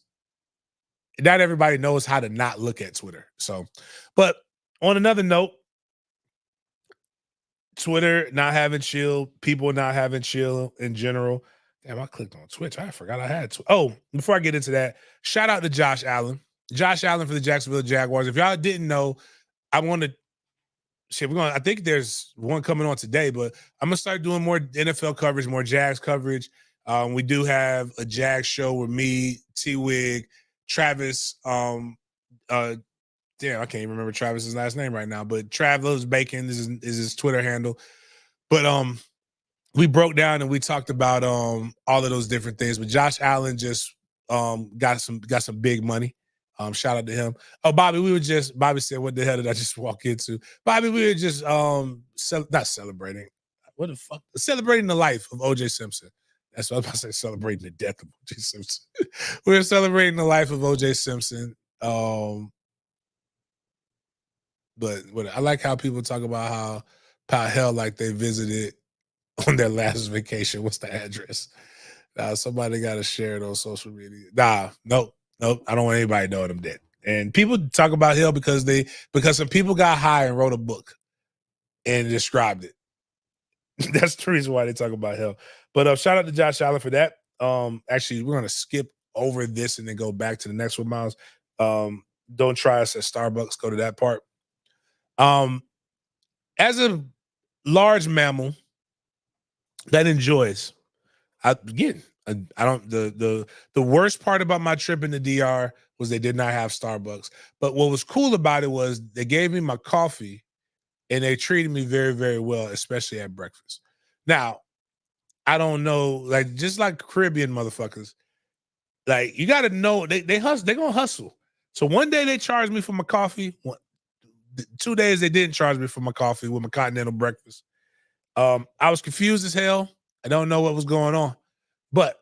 not everybody knows how to not look at Twitter. So, but on another note, Twitter not having chill, people not having chill in general. Damn, I clicked on Twitch. I forgot I had to. Oh, before I get into that, shout out to Josh Allen. Josh Allen for the Jacksonville Jaguars. If y'all didn't know, I think there's one coming on today, but I'm gonna start doing more NFL coverage, more Jags coverage. We do have a Jags show with me, T-Wig, Travis. Damn, I can't even remember Travis's last name right now, but Travis Bacon is his Twitter handle. But we broke down and we talked about all of those different things. But Josh Allen just got some big money. Shout out to him. Oh, Bobby said, what the hell did I just walk into? Bobby, we were just not celebrating. What the fuck? Celebrating the life of OJ Simpson. That's what I was about to say, celebrating the death of OJ Simpson. We were celebrating the life of OJ Simpson. But I like how people talk about how hell like they visited on their last vacation. What's the address? Nah, somebody got to share it on social media. Nah, nope. I don't want anybody knowing I'm dead. And people talk about Hill because some people got high and wrote a book and described it. That's the reason why they talk about Hill. But shout out to Josh Allen for that. Actually, we're gonna skip over this and then go back to the next one, Miles. Don't try us at Starbucks. Go to that part. As a large mammal that enjoys, I don't. The worst part about my trip in the DR was they did not have Starbucks. But what was cool about it was they gave me my coffee and they treated me very, very well, especially at breakfast. Now, I don't know, like just like Caribbean motherfuckers, like you got to know they hustle. They're gonna hustle. So one day they charged me for my coffee. 2 days they didn't charge me for my coffee with my continental breakfast. I was confused as hell. I don't know what was going on, but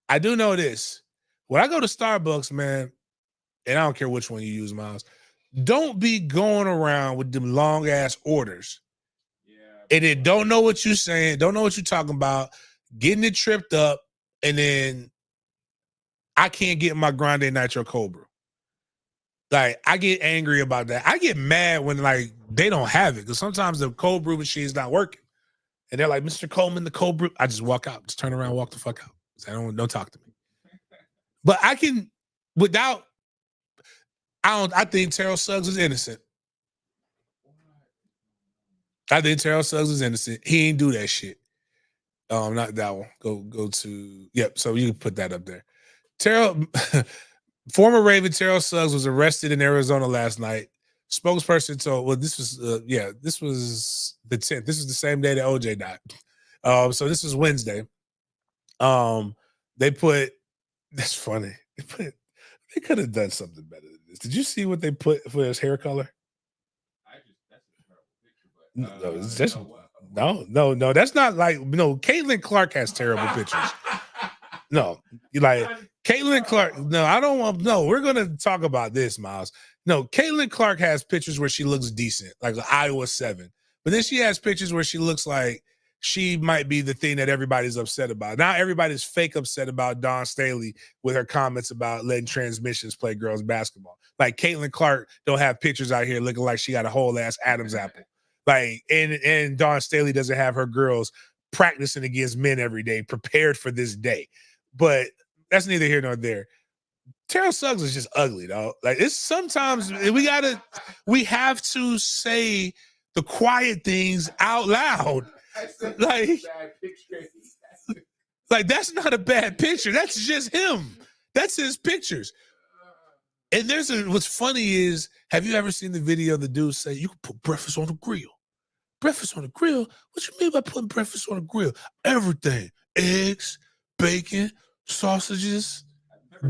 I do know this: when I go to Starbucks, man, and I don't care which one you use, Miles, don't be going around with them long ass orders. And then don't know what you're saying, don't know what you're talking about, getting it tripped up, and then I can't get my Grande Nitro Cold Brew. Like, I get angry about that. I get mad when, like, they don't have it, because sometimes the cold brew machine's not working. And they're like, Mr. Coleman, the cold brew. I just walk out. Just turn around, walk the fuck out. I don't talk to me. But I can, without, I think Terrell Suggs is innocent. I think Terrell Suggs is innocent. He ain't do that shit. Not that one. Go to, yep. So you can put that up there. Former Raven Terrell Suggs was arrested in Arizona last night. Spokesperson told, well, this was the 10th. This is the same day that OJ died. So this was Wednesday. They put, that's funny. They could have done something better than this. Did you see what they put for his hair color? No, it's just no. That's not like Caitlin Clark has terrible pictures. No, you like Caitlin Clark. No, I don't want. No, we're gonna talk about this, Miles. No, Caitlin Clark has pictures where she looks decent, like the Iowa 7. But then she has pictures where she looks like she might be the thing that everybody's upset about. Now everybody's fake upset about Dawn Staley with her comments about letting transmissions play girls basketball. Like Caitlin Clark don't have pictures out here looking like she got a whole ass Adam's apple. Like, and Dawn Staley doesn't have her girls practicing against men every day, prepared for this day. But that's neither here nor there. Terrell Suggs is just ugly, though. Like, it's sometimes we have to say the quiet things out loud. Like that's not a bad picture. That's just him. That's his pictures. And what's funny is, have you ever seen the video of the dude say, you can put breakfast on the grill? Breakfast on the grill? What you mean by putting breakfast on the grill? Everything. Eggs, bacon, sausages,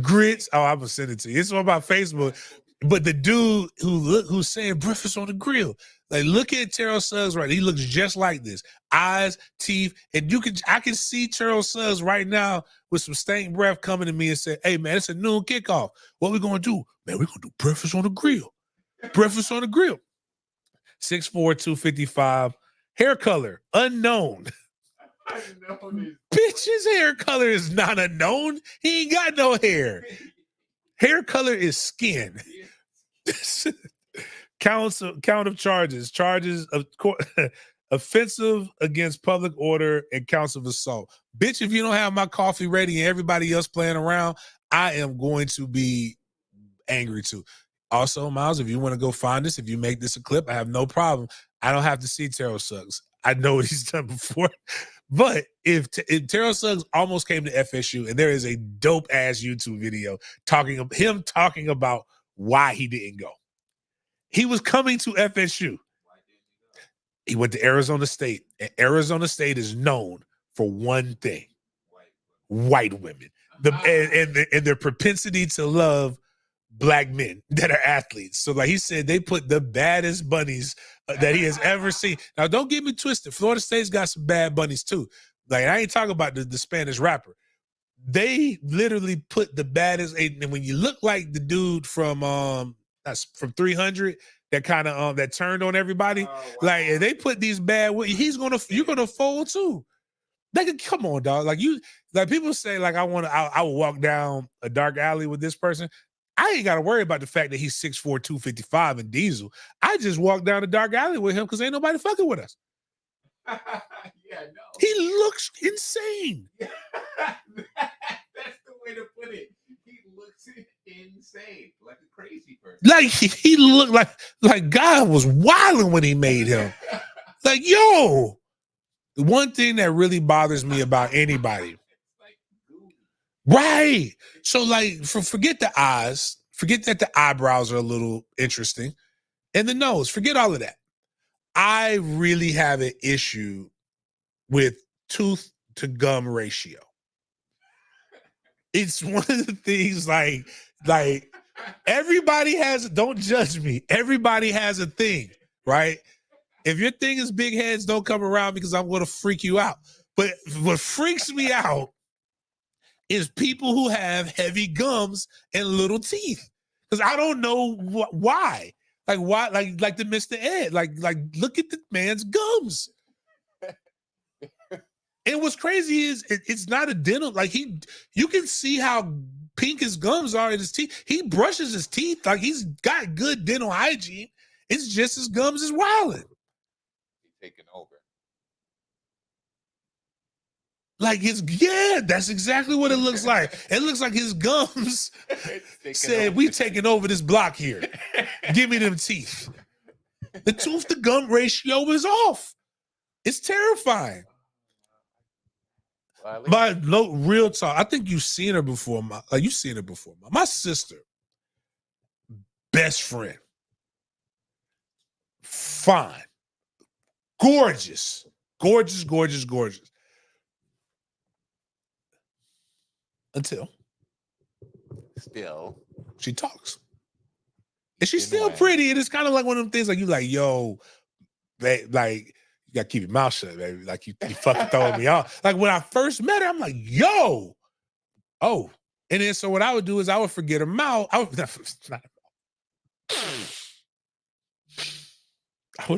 grits. Oh, I'm gonna send it to you. It's on my Facebook. But the dude who's saying breakfast on the grill, like, look at Terrell Suggs right. He looks just like this. Eyes, teeth, and I can see Terrell Suggs right now with some stank breath coming to me and say, hey man, it's a noon kickoff. What we gonna do? Man, we're gonna do breakfast on the grill. Breakfast on the grill. 6'4", 255. Hair color, unknown. Bitch, his hair color is not unknown. He ain't got no hair. Hair color is skin. Count of charges. Charges of offensive against public order and counts of assault. Bitch, if you don't have my coffee ready and everybody else playing around, I am going to be angry too. Also, Miles, if you want to go find this, if you make this a clip, I have no problem. I don't have to see Terrell Suggs. I know what he's done before. But if Terrell Suggs almost came to FSU, and there is a dope-ass YouTube video talking about why he didn't go. He was coming to FSU. He went to Arizona State, and Arizona State is known for one thing: white women. And their propensity to love black men that are athletes. So like he said, they put the baddest bunnies that he has ever seen. Now, don't get me twisted. Florida State's got some bad bunnies too. Like, I ain't talking about the Spanish rapper. They literally put the baddest. And when you look like the dude from 300, that kind of that turned on everybody. Oh, wow. Like, they put these bad. You're gonna fold too. Like, come on, dog. Like people say, like, I will walk down a dark alley with this person. I ain't got to worry about the fact that he's 6'4", 255 and diesel. I just walk down the dark alley with him because ain't nobody fucking with us. Yeah, no. He looks insane. That's the way to put it. He looks insane, like a crazy person. Like he looked like God was wilding when he made him. Like, yo, the one thing that really bothers me about anybody, right? So, like, forget the eyes, forget that the eyebrows are a little interesting, and the nose, forget all of that. I really have an issue with tooth to gum ratio. It's one of the things like everybody has, don't judge me. Everybody has a thing, right? If your thing is big heads, don't come around because I'm going to freak you out. But what freaks me out is people who have heavy gums and little teeth. Because I don't know why. Like, why? Like the Mr. Ed. Like, look at the man's gums. And what's crazy is it's not a dental. Like, you can see how pink his gums are in his teeth. He brushes his teeth. Like, he's got good dental hygiene. It's just his gums is wilding. Taking over. Like that's exactly what it looks like. It looks like his gums said, "We taking over this block here. Give me them teeth." The tooth to gum ratio is off. It's terrifying. But no, real talk. I think you've seen her before. You've seen her before. My sister, best friend, fine, gorgeous. Until still she talks. And she's still pretty. And it's kind of like one of them things like you like, yo, babe, like, you gotta keep your mouth shut, baby. Like you fucking throwing me off. Like when I first met her, I'm like, yo, oh. And then so what I would do is I would forget her mouth. I would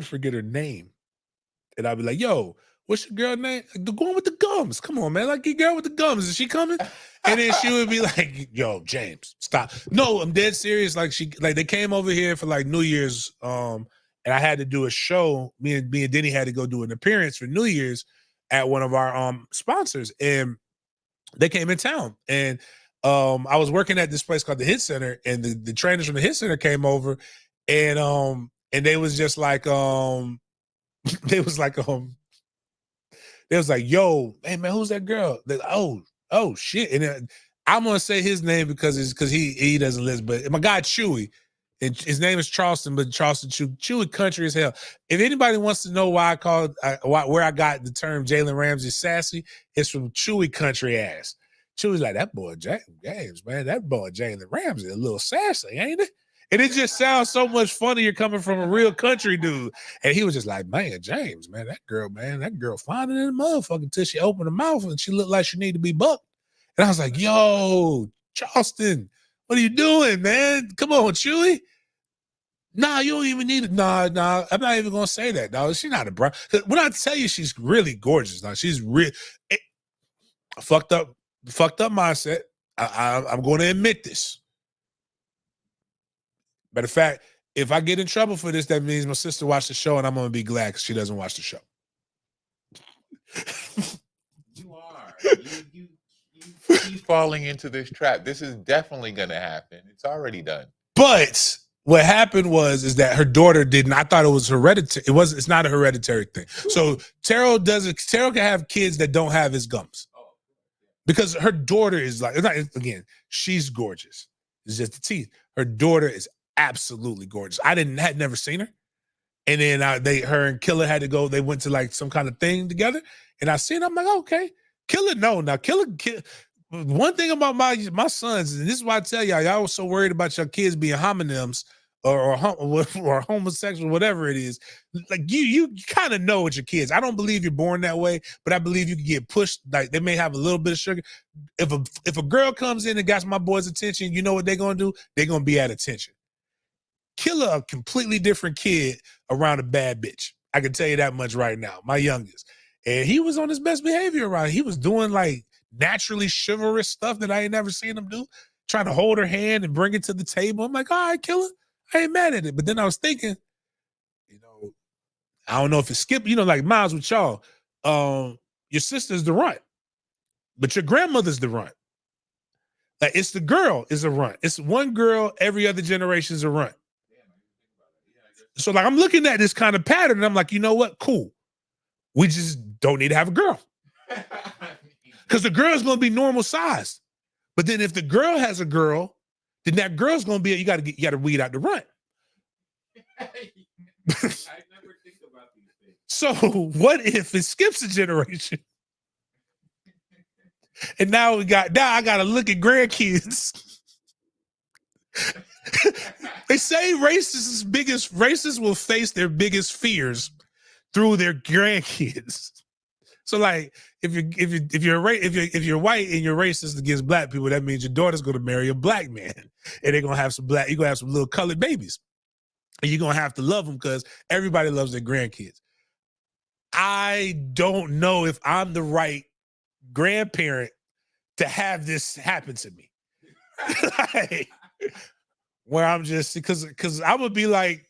forget her name. And I'd be like, yo, what's your girl name? The one with the gums. Come on, man. Like your girl with the gums. Is she coming? And then she would be like, yo, James, stop. No, I'm dead serious. Like they came over here for like New Year's. And I had to do a show. Me and Denny had to go do an appearance for New Year's at one of our sponsors. And they came in town. And I was working at this place called the Hit Center, and the trainers from the Hit Center came over, and they was just like they was like, yo, hey man, who's that girl? Like, oh shit. And then, I'm gonna say his name because he doesn't listen, but my guy Chewy, and his name is Charleston, but Charleston Chewy country as hell. If anybody wants to know where I got the term Jalen Ramsey sassy, it's from Chewy country ass. Chewy's like, that boy James, man, that boy Jalen Ramsey a little sassy, ain't it? And it just sounds so much funnier coming from a real country dude. And he was just like, man, James, man, that girl finer than a motherfucker until she opened her mouth and she looked like she needed to be bucked. And I was like, yo, Charleston, what are you doing, man? Come on, Chewy. Nah, you don't even need it. Nah, I'm not even going to say that, dog. She's not a brown. When I tell you she's really gorgeous, now she's real. Fucked up mindset. I'm going to admit this. Matter of fact, if I get in trouble for this, that means my sister watched the show, and I'm going to be glad because she doesn't watch the show. You are. You keep falling into this trap. This is definitely going to happen. It's already done. But what happened is that her daughter didn't. I thought it was hereditary. It's not a hereditary thing. So Terrell can have kids that don't have his gums. Because her daughter is like, again, she's gorgeous. It's just the teeth. Her daughter is absolutely gorgeous. Had never seen her. And then her and Killer had to go, they went to like some kind of thing together. And I seen her, I'm like, okay. Killer, no. Now, Killer, one thing about my sons, and this is why I tell y'all was so worried about your kids being homonyms or homosexual, whatever it is. Like you kind of know with your kids. I don't believe you're born that way, but I believe you can get pushed. Like they may have a little bit of sugar. If a girl comes in and got my boy's attention, you know what they're gonna do? They're gonna be at attention. Killer a completely different kid around a bad bitch. I can tell you that much right now. My youngest. And he was on his best behavior around. He was doing like naturally chivalrous stuff that I ain't never seen him do, trying to hold her hand and bring it to the table. I'm like, all right, killer. I ain't mad at it. But then I was thinking, you know, I don't know if it's Skip, you know, like Miles with y'all. Your sister's the runt, but your grandmother's the runt. Like it's the girl is a runt. It's one girl, every other generation's a runt. So like I'm looking at this kind of pattern and I'm like, you know what? Cool. We just don't need to have a girl. Because the girl's gonna be normal size. But then if the girl has a girl, then that girl's gonna be, you gotta weed out the runt. I never think about these things. So what if it skips a generation? And now I gotta look at grandkids. They say racists will face their biggest fears through their grandkids. So like if you're white and you're racist against black people, that means your daughter's gonna marry a black man, and they're gonna have some you're gonna have some little colored babies, and you're gonna have to love them because everybody loves their grandkids. I don't know if I'm the right grandparent to have this happen to me. Like, where I'm just because I'm gonna be like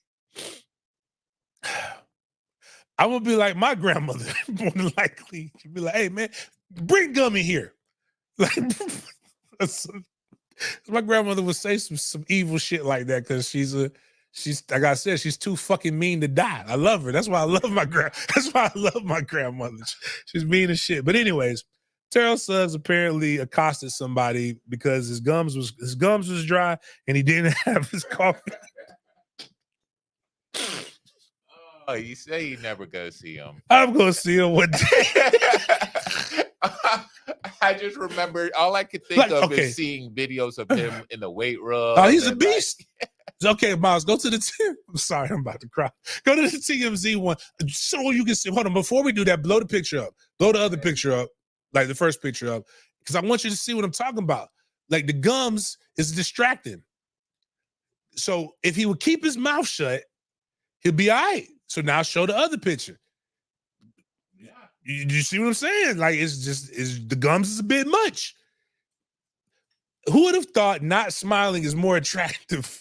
my grandmother, more than likely. She'd be like, hey man, bring gum in here. Like my grandmother would say some evil shit like that because she's like I said, she's too fucking mean to die. I love her. That's why I love my grandmother. She's mean as shit. But anyways, Terrell Suggs apparently accosted somebody because his gums was dry and he didn't have his coffee. Oh, you say you never go see him. I'm gonna see him one day. I just remember all I could think of is seeing videos of him in the weight room. Oh, he's a beast. Okay, Miles, go to the I'm sorry, I'm about to cry. Go to the TMZ one so you can see. Hold on, before we do that, blow the picture up. Blow the other picture up, like the first picture up, because I want you to see what I'm talking about. Like the gums is distracting. So if he would keep his mouth shut, he'll be all right. So now show the other picture. Yeah. You see what I'm saying? Like the gums is a bit much. Who would have thought not smiling is more attractive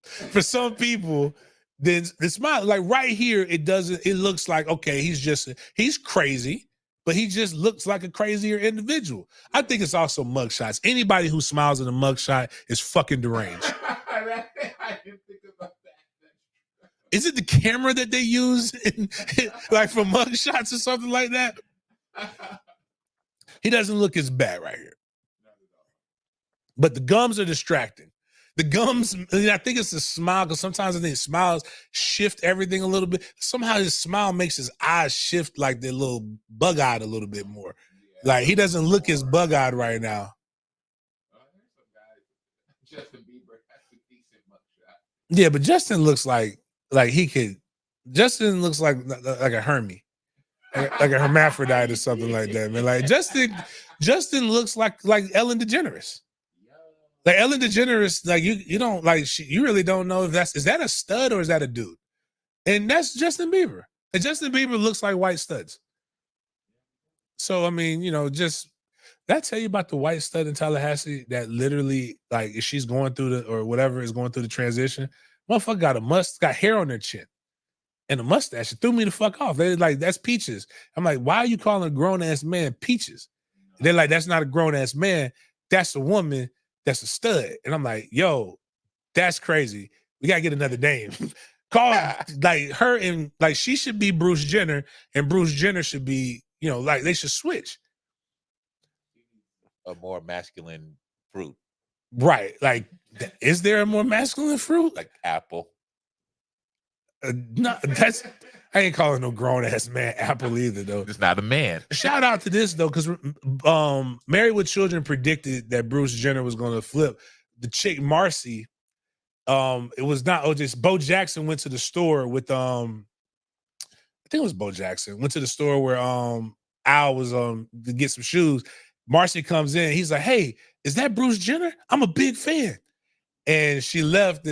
for some people than the smile? Like right here, it looks like, okay, he's crazy, but he just looks like a crazier individual. I think it's also mugshots. Anybody who smiles in a mugshot is fucking deranged. I didn't think about that. Is it the camera that they use like for mugshots or something like that? He doesn't look as bad right here. But the gums are distracting. The gums, I think it's the smile, because sometimes I think smiles shift everything a little bit. Somehow his smile makes his eyes shift like they're a little bug-eyed a little bit more. Like he doesn't look as bug-eyed right now. Justin Bieber has a decent mugshot. Yeah, but Justin looks like he could. Justin looks like a Hermie, like a hermaphrodite or something like that, man. Like Justin looks like Ellen DeGeneres. Like Ellen DeGeneres, like you don't like you really don't know if is that a stud or is that a dude? And that's Justin Bieber. And Justin Bieber looks like white studs. So I mean, just did I tell you about the white stud in Tallahassee that literally, like, if she's going through or whatever is going through the transition, motherfucker got hair on their chin and a mustache. It threw me the fuck off. They're like, that's Peaches. I'm like, why are you calling a grown ass man Peaches? And they're like, that's not a grown ass man. That's a woman. That's a stud. And I'm like, yo, that's crazy. We gotta get another name. Call like her and like she should be Bruce Jenner and Bruce Jenner should be, like they should switch. A more masculine fruit. Right. Like, is there a more masculine fruit? Like apple. No, I ain't calling no grown ass man apple either, though. It's not a man. Shout out to this though, because Married with Children predicted that Bruce Jenner was going to flip. The chick Marcy, it was not OJ. Bo Jackson went to the store with I think it was Bo Jackson went to the store where Al was to get some shoes. Marcy comes in. He's like, "Hey, is that Bruce Jenner? I'm a big fan." And she left,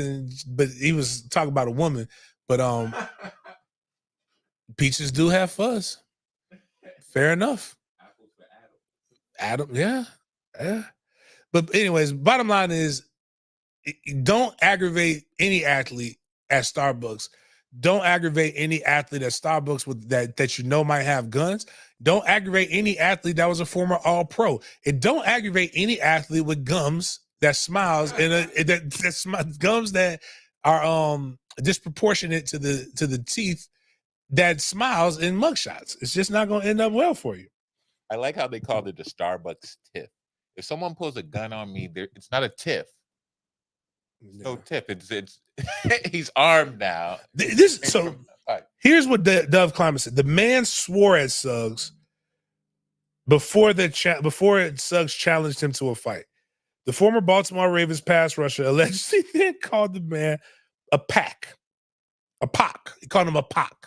but he was talking about a woman. But Peaches do have fuzz. Fair enough. Adam, yeah. But anyways, bottom line is, don't aggravate any athlete at Starbucks. Don't aggravate any athlete at Starbucks with that you know might have guns. Don't aggravate any athlete that was a former All-Pro. And don't aggravate any athlete with gums that smiles and gums that are disproportionate to the teeth that smiles in mugshots. It's just not going to end up well for you. I like how they called it the Starbucks tiff. If someone pulls a gun on me, it's not a tiff. No tiff. It's he's armed now. Here's what Dove Climate said. The man swore at Suggs before Suggs challenged him to a fight. The former Baltimore Ravens pass rusher allegedly then called the man a pack. He called him a pack.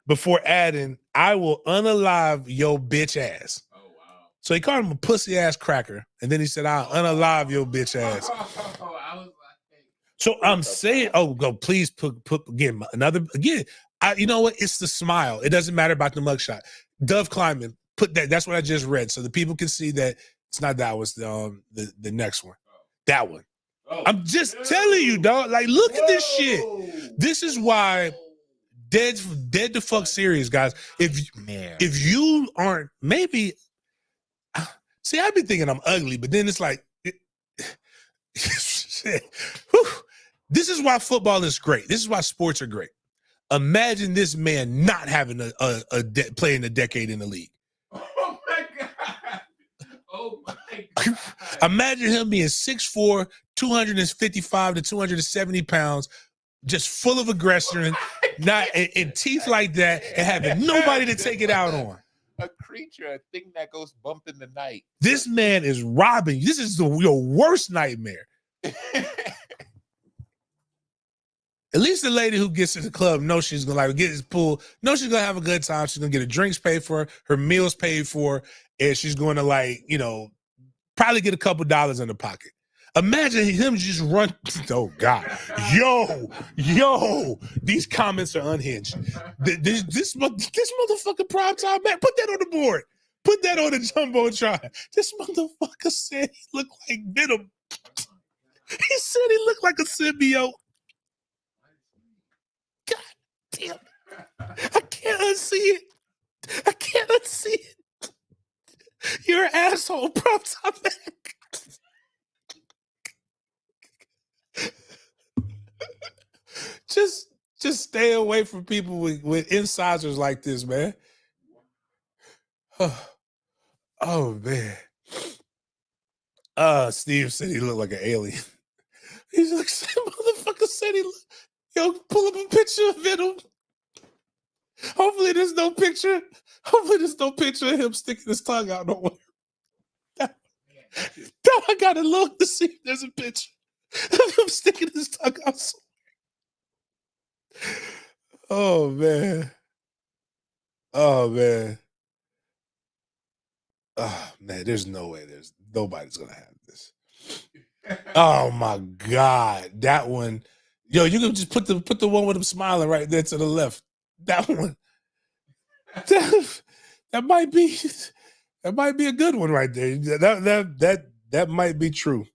Before adding, "I will unalive your bitch ass." Oh, wow. So he called him a pussy ass cracker. And then he said, "I'll unalive your bitch ass." So I'm saying, please put again, you know what? It's the smile. It doesn't matter about the mugshot. Dove Kleiman, put that. That's what I just read. So the people can see that it's not that was the next one. That one. I'm just telling you, dog. Like, look at this shit. This is why dead to fuck serious, guys. If you aren't, maybe see, I've been thinking I'm ugly, but then it's like this is why football is great. This is why sports are great. Imagine this man not having playing a decade in the league. Oh my God. Oh my God. Imagine him being 6'4", 255 to 270 pounds, just full of aggression, and teeth like that, and having nobody to take it out on. A creature, a thing that goes bump in the night. This man is robbing you. This is your worst nightmare. At least the lady who gets to the club knows she's gonna get his pool, knows she's gonna have a good time. She's gonna get her drinks paid for, her meals paid for, and she's gonna probably get a couple dollars in the pocket. Imagine him just run. Oh God, yo, these comments are unhinged. This motherfucker primetime man. Put that on the board. Put that on the jumbotron. This motherfucker said he looked like Venom. He said he looked like a symbiote. God damn it. I can't unsee it. I can't unsee it. You're an asshole, primetime man. Just stay away from people with incisors like this, man. Oh man. Steve said he looked like an alien. He's like, motherfucker said he looked. Yo, pull up a picture of Venom. Hopefully there's no picture of him sticking his tongue out nowhere. Now I gotta look to see if there's a picture of him sticking his tongue out somewhere. Oh man. Oh man, there's no way nobody's gonna have this. Oh my God. That one. Yo, you can just put the one with him smiling right there to the left. That one. That might be a good one right there. That might be true.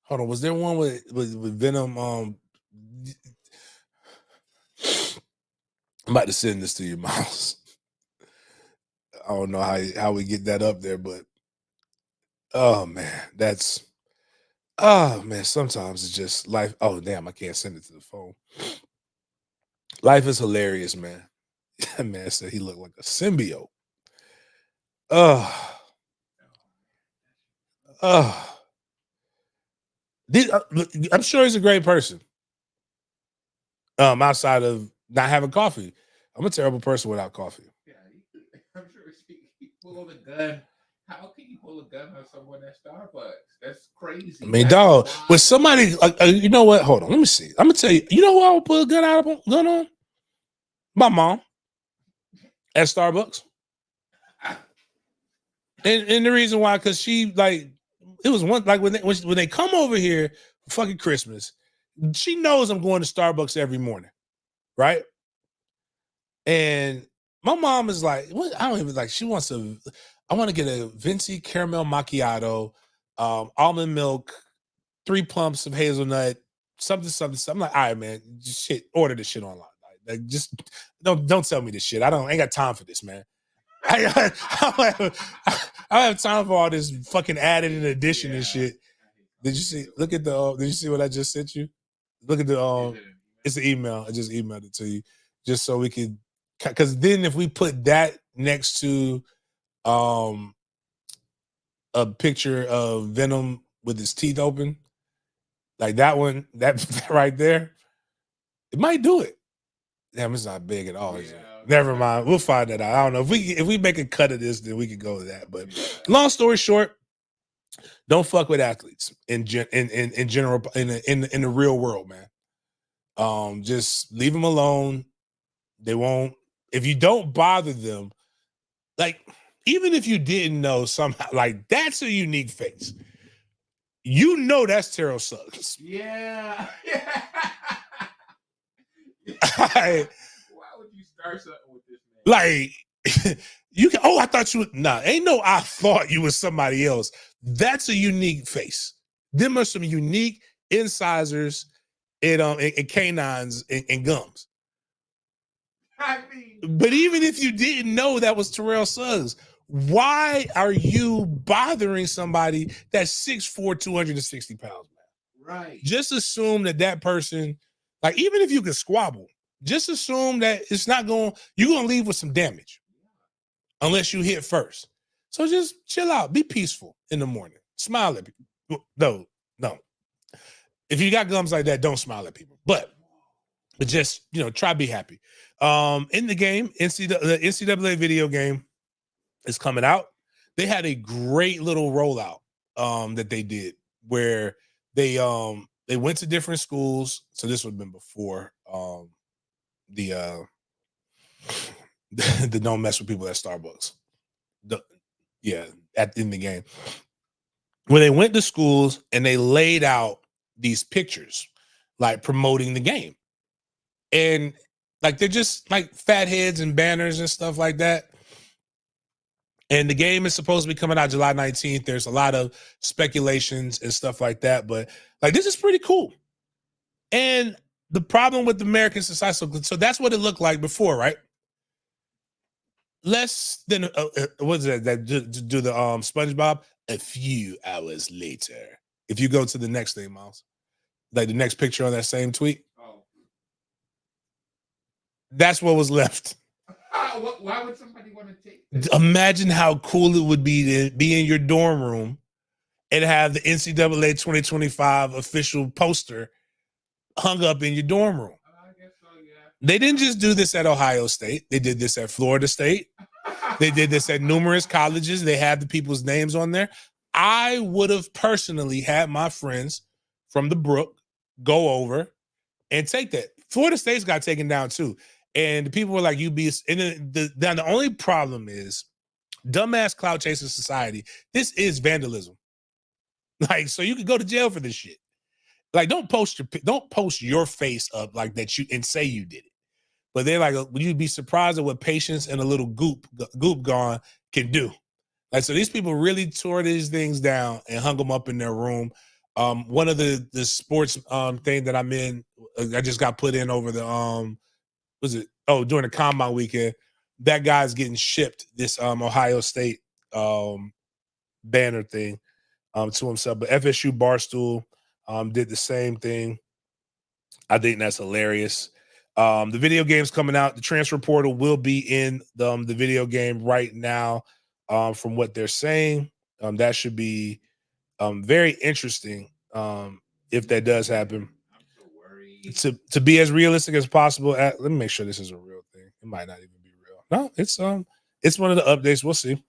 Hold on, was there one with Venom? I'm about to send this to you, Miles. I don't know how we get that up there, but oh man, sometimes it's just life. Oh damn, I can't send it to the phone. Life is hilarious, man. That man said he looked like a symbiote. I'm sure he's a great person. Outside of not having coffee, I'm a terrible person without coffee. Yeah, I'm sure he pulled a gun. How can you pull a gun on someone at Starbucks? That's crazy. I mean, dog, with somebody, you know what? Hold on, let me see. I'm gonna tell you. You know who I would pull a gun on? My mom at Starbucks. And the reason why, because she it was one when they come over here for fucking Christmas, She knows I'm going to Starbucks every morning, right? And my mom is like, what? I don't even like. She wants a. I want to get a venti caramel macchiato, almond milk, 3 pumps of hazelnut, something. I'm like, all right, man, just shit. Order this shit online. Like, just don't tell me this shit. Ain't got time for this, man. I don't have time for all this fucking added in addition and shit. Did you see? Look at the. Did you see what I just sent you? Look at the. It's an email. I just emailed it to you, just so we could. Because then, if we put that next to, a picture of Venom with his teeth open, like that one, that right there, it might do it. Damn, it's not big at all. Is it? Never mind. We'll find that out. I don't know if we make a cut of this, then we could go with that. But long story short, don't fuck with athletes in general in the real world, man. Just leave them alone. They won't. If you don't bother them, like even if you didn't know somehow, like that's a unique face. You know that's Terrell Suggs. Yeah. Why would you start something with this man? Like you can. Oh, I thought you would. Nah, ain't no. I thought you was somebody else. That's a unique face. Them are some unique incisors and canines and gums. I mean, but even if you didn't know that was Terrell Suggs, why are you bothering somebody that's 6'4", 260 pounds, man? Right. Just assume that person, like even if you can squabble, just assume that it's not going. You're gonna leave with some damage, unless you hit first. So just chill out, be peaceful in the morning, smile at people. No. If you got gums like that, don't smile at people. But just try to be happy. In the game, the NCAA video game is coming out. They had a great little rollout that they did where they went to different schools. So this would have been before the don't mess with people at Starbucks. In the game. Where they went to schools and they laid out these pictures like promoting the game. And like they're just like fat heads and banners and stuff like that. And the game is supposed to be coming out July 19th. There's a lot of speculations and stuff like that, but like this is pretty cool. And the problem with American society, so that's what it looked like before, right? Less than what is that do the SpongeBob? A few hours later. If you go to the next thing, Miles, like the next picture on that same tweet, that's what was left. Why would somebody want to take this? Imagine how cool it would be to be in your dorm room and have the NCAA 2025 official poster hung up in your dorm room. I guess so, yeah. They didn't just do this at Ohio State. They did this at Florida State. They did this at numerous colleges. They have the people's names on there. I would have personally had my friends from the Brook go over and take that. Florida State's got taken down too. And the people were like, UBS. And the only problem is dumbass clout chasing society. This is vandalism. Like, so you could go to jail for this shit. Like, don't post your face up like that and say you did it. But they're like, would you be surprised at what patience and a little goop gone can do? Like, so these people really tore these things down and hung them up in their room. One of the sports thing that I'm in, I just got put in over the during the combine weekend. That guy's getting shipped this Ohio State banner thing to himself. But FSU Barstool did the same thing. I think that's hilarious. The video game's coming out. The transfer portal will be in the video game right now. From what they're saying, that should be very interesting if that does happen. I'm so worried. To be as realistic as possible. Let me make sure this is a real thing. It might not even be real. No, it's one of the updates. We'll see.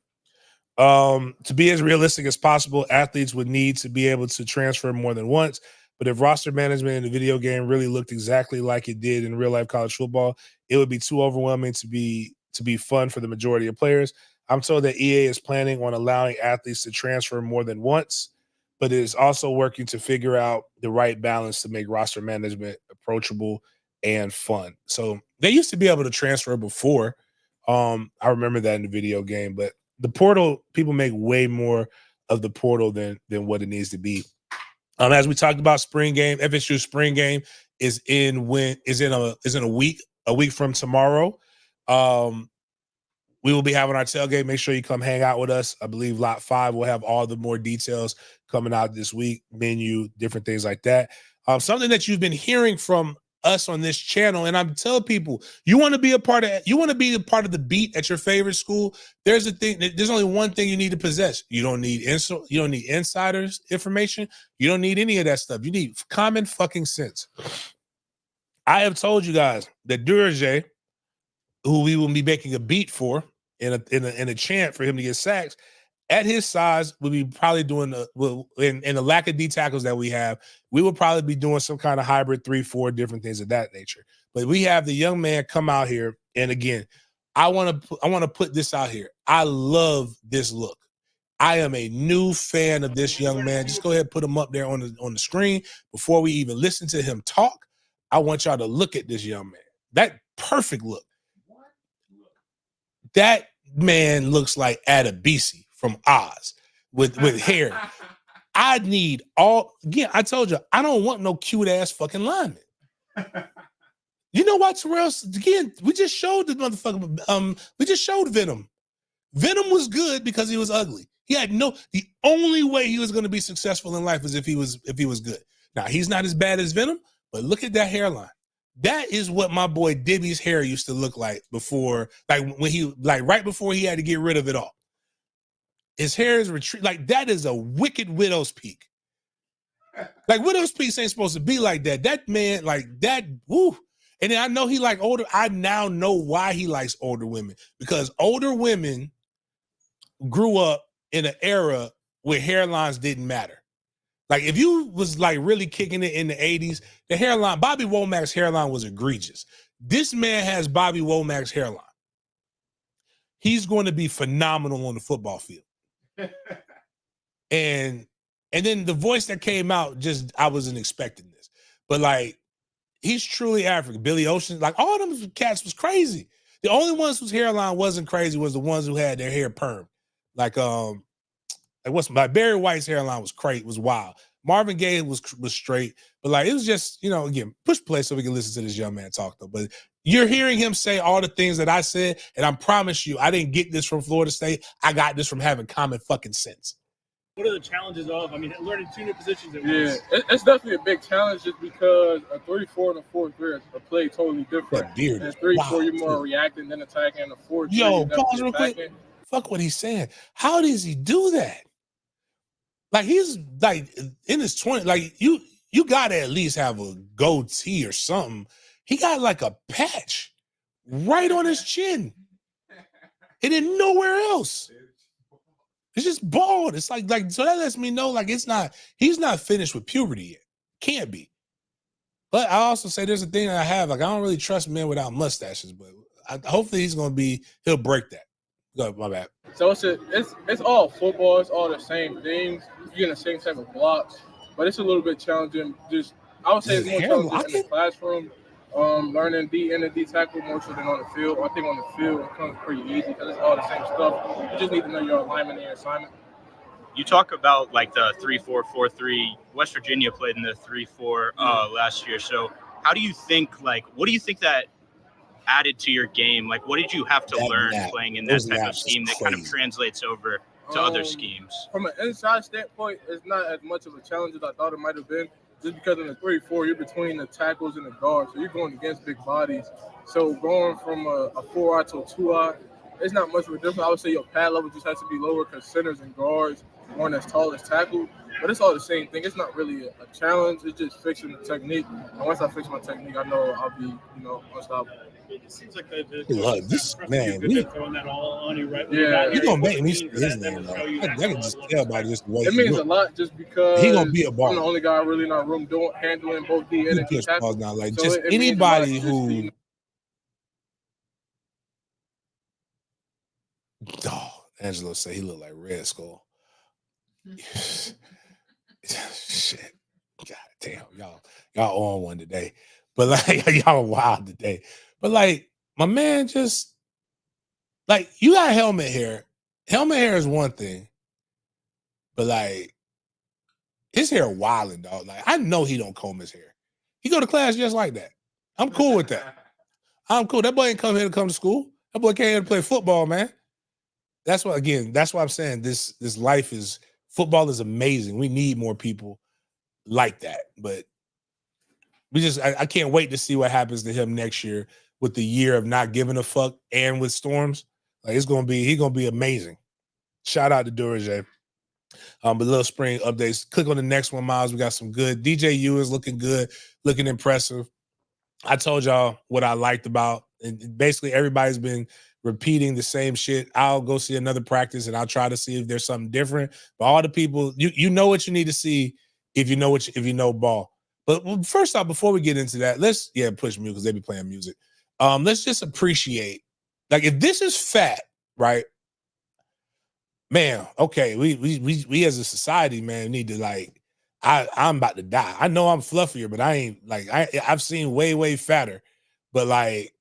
To be as realistic as possible, athletes would need to be able to transfer more than once. But if roster management in the video game really looked exactly like it did in real life college football, it would be too overwhelming to be fun for the majority of players. I'm told that EA is planning on allowing athletes to transfer more than once, but it's also working to figure out the right balance to make roster management approachable and fun. So they used to be able to transfer before. I remember that in the video game, but the portal, people make way more of the portal than what it needs to be. As we talked about, spring game, FSU spring game is in a week from tomorrow. We will be having our tailgate. Make sure you come hang out with us. I believe Lot 5 will have all the more details coming out this week, menu, different things like that. Something that you've been hearing from us on this channel, and I'm telling people, you want to be a part of the beat at your favorite school. There's only one thing you need to possess. You don't need insiders information. You don't need any of that stuff. You need common fucking sense. I have told you guys that Durje, who we will be making a beat for in a chant for him to get sacks, at his size, we'll be probably doing in the lack of D tackles that we have, we will probably be doing some kind of hybrid 3-4 different things of that nature. But we have the young man come out here, and again, I want to put this out here. I love this look. I am a new fan of this young man. Just go ahead and put him up there on the screen before we even listen to him talk. I want y'all to look at this young man. That perfect look. That man looks like Adebisi from Oz with hair. I I told you, I don't want no cute ass fucking lineman. You know what, Terrell? Again, we just showed the motherfucker. We just showed Venom. Venom was good because he was ugly. The only way he was going to be successful in life is if he was good. Now, he's not as bad as Venom, but look at that hairline. That is what my boy Dibby's hair used to look like before, right before he had to get rid of it all. His hair is that is a wicked widow's peak. Like widow's peaks ain't supposed to be like that. That man, woo. And then I know he like older. I now know why he likes older women, because older women grew up in an era where hairlines didn't matter. Like if you was like really kicking it in the 80s, the hairline, Bobby Womack's hairline was egregious. This man has Bobby Womack's hairline. He's going to be phenomenal on the football field. And then the voice that came out, I wasn't expecting this. But like, he's truly African. Billy Ocean, like all them cats was crazy. The only ones whose hairline wasn't crazy was the ones who had their hair perm. Like Barry White's hairline was wild. Marvin Gaye was straight, but like it was just, again, push play so we can listen to this young man talk though. But you're hearing him say all the things that I said, and I promise you, I didn't get this from Florida State. I got this from having common fucking sense. What are the challenges learning two new positions at once? Yeah, it's definitely a big challenge just because a 3-4 and a 4-3 are played totally different. That beard and 3-4, you're more reacting than attacking, and a 4-3, yo, pause real quick. Fuck what he's saying. How does he do that? Like he's like in his 20s, like you gotta at least have a goatee or something. He got like a patch right on his chin. And then nowhere else. It's just bald. It's like so that lets me know like he's not finished with puberty yet. Can't be. But I also say there's a thing that I have, like I don't really trust men without mustaches, but hopefully he'll break that. Go, my bad. So it's all football. It's all the same things. You're getting the same type of blocks, but it's a little bit challenging. I would say it's more challenging in the classroom, learning D and the D tackle more so than on the field. I think on the field it comes pretty easy because it's all the same stuff. You just need to know your alignment and your assignment. You talk about like the 3-4, 4-3. West Virginia played in the 3-4 last year. So how do you think, what do you think that added to your game? Like, what did you have to learn playing in that type of scheme that kind of translates over to other schemes? From an inside standpoint, it's not as much of a challenge as I thought it might have been, just because in the 3-4, you're between the tackles and the guards, so you're going against big bodies. So going from a 4-eye to a 2-eye, it's not much of a difference. I would say your pad level just has to be lower because centers and guards aren't as tall as tackle, but it's all the same thing. It's not really a challenge. It's just fixing the technique. And once I fix my technique, I know I'll be, unstoppable. It seems like the look, this man, throwing that all on you right. Yeah, you're gonna make me say his name though. I can just tell by just the way it means a lot, just because he gonna be a ball. I'm the only guy really in our room handling both D and D tackles. Now, like so just anybody who. Oh, Angelo said he looked like Red Skull. Shit. God damn, y'all on one today. But like y'all wild today. But like my man just like you got helmet hair. Helmet hair is one thing, but like his hair wilding, dog. Like I know he don't comb his hair. He go to class just like that. I'm cool with that. I'm cool. That boy ain't come here to come to school. That boy came here to play football, man. That's why I'm saying this life is football is amazing. We need more people like that. But I can't wait to see what happens to him next year with the year of not giving a fuck and with storms. Like he's gonna be amazing. Shout out to Durage. But little spring updates. Click on the next one, Miles. We got some good. DJU is looking good, looking impressive. I told y'all what I liked about, and basically everybody's been repeating the same shit. I'll go see another practice and I'll try to see if there's something different. But all the people, you know what you need to see if you know ball. But first off, before we get into that, let's push mute because they be playing music. Let's just appreciate, like, if this is fat, right? Man, okay, we as a society, man, need to like. I'm about to die. I know I'm fluffier, but I ain't like I've seen way fatter. But like,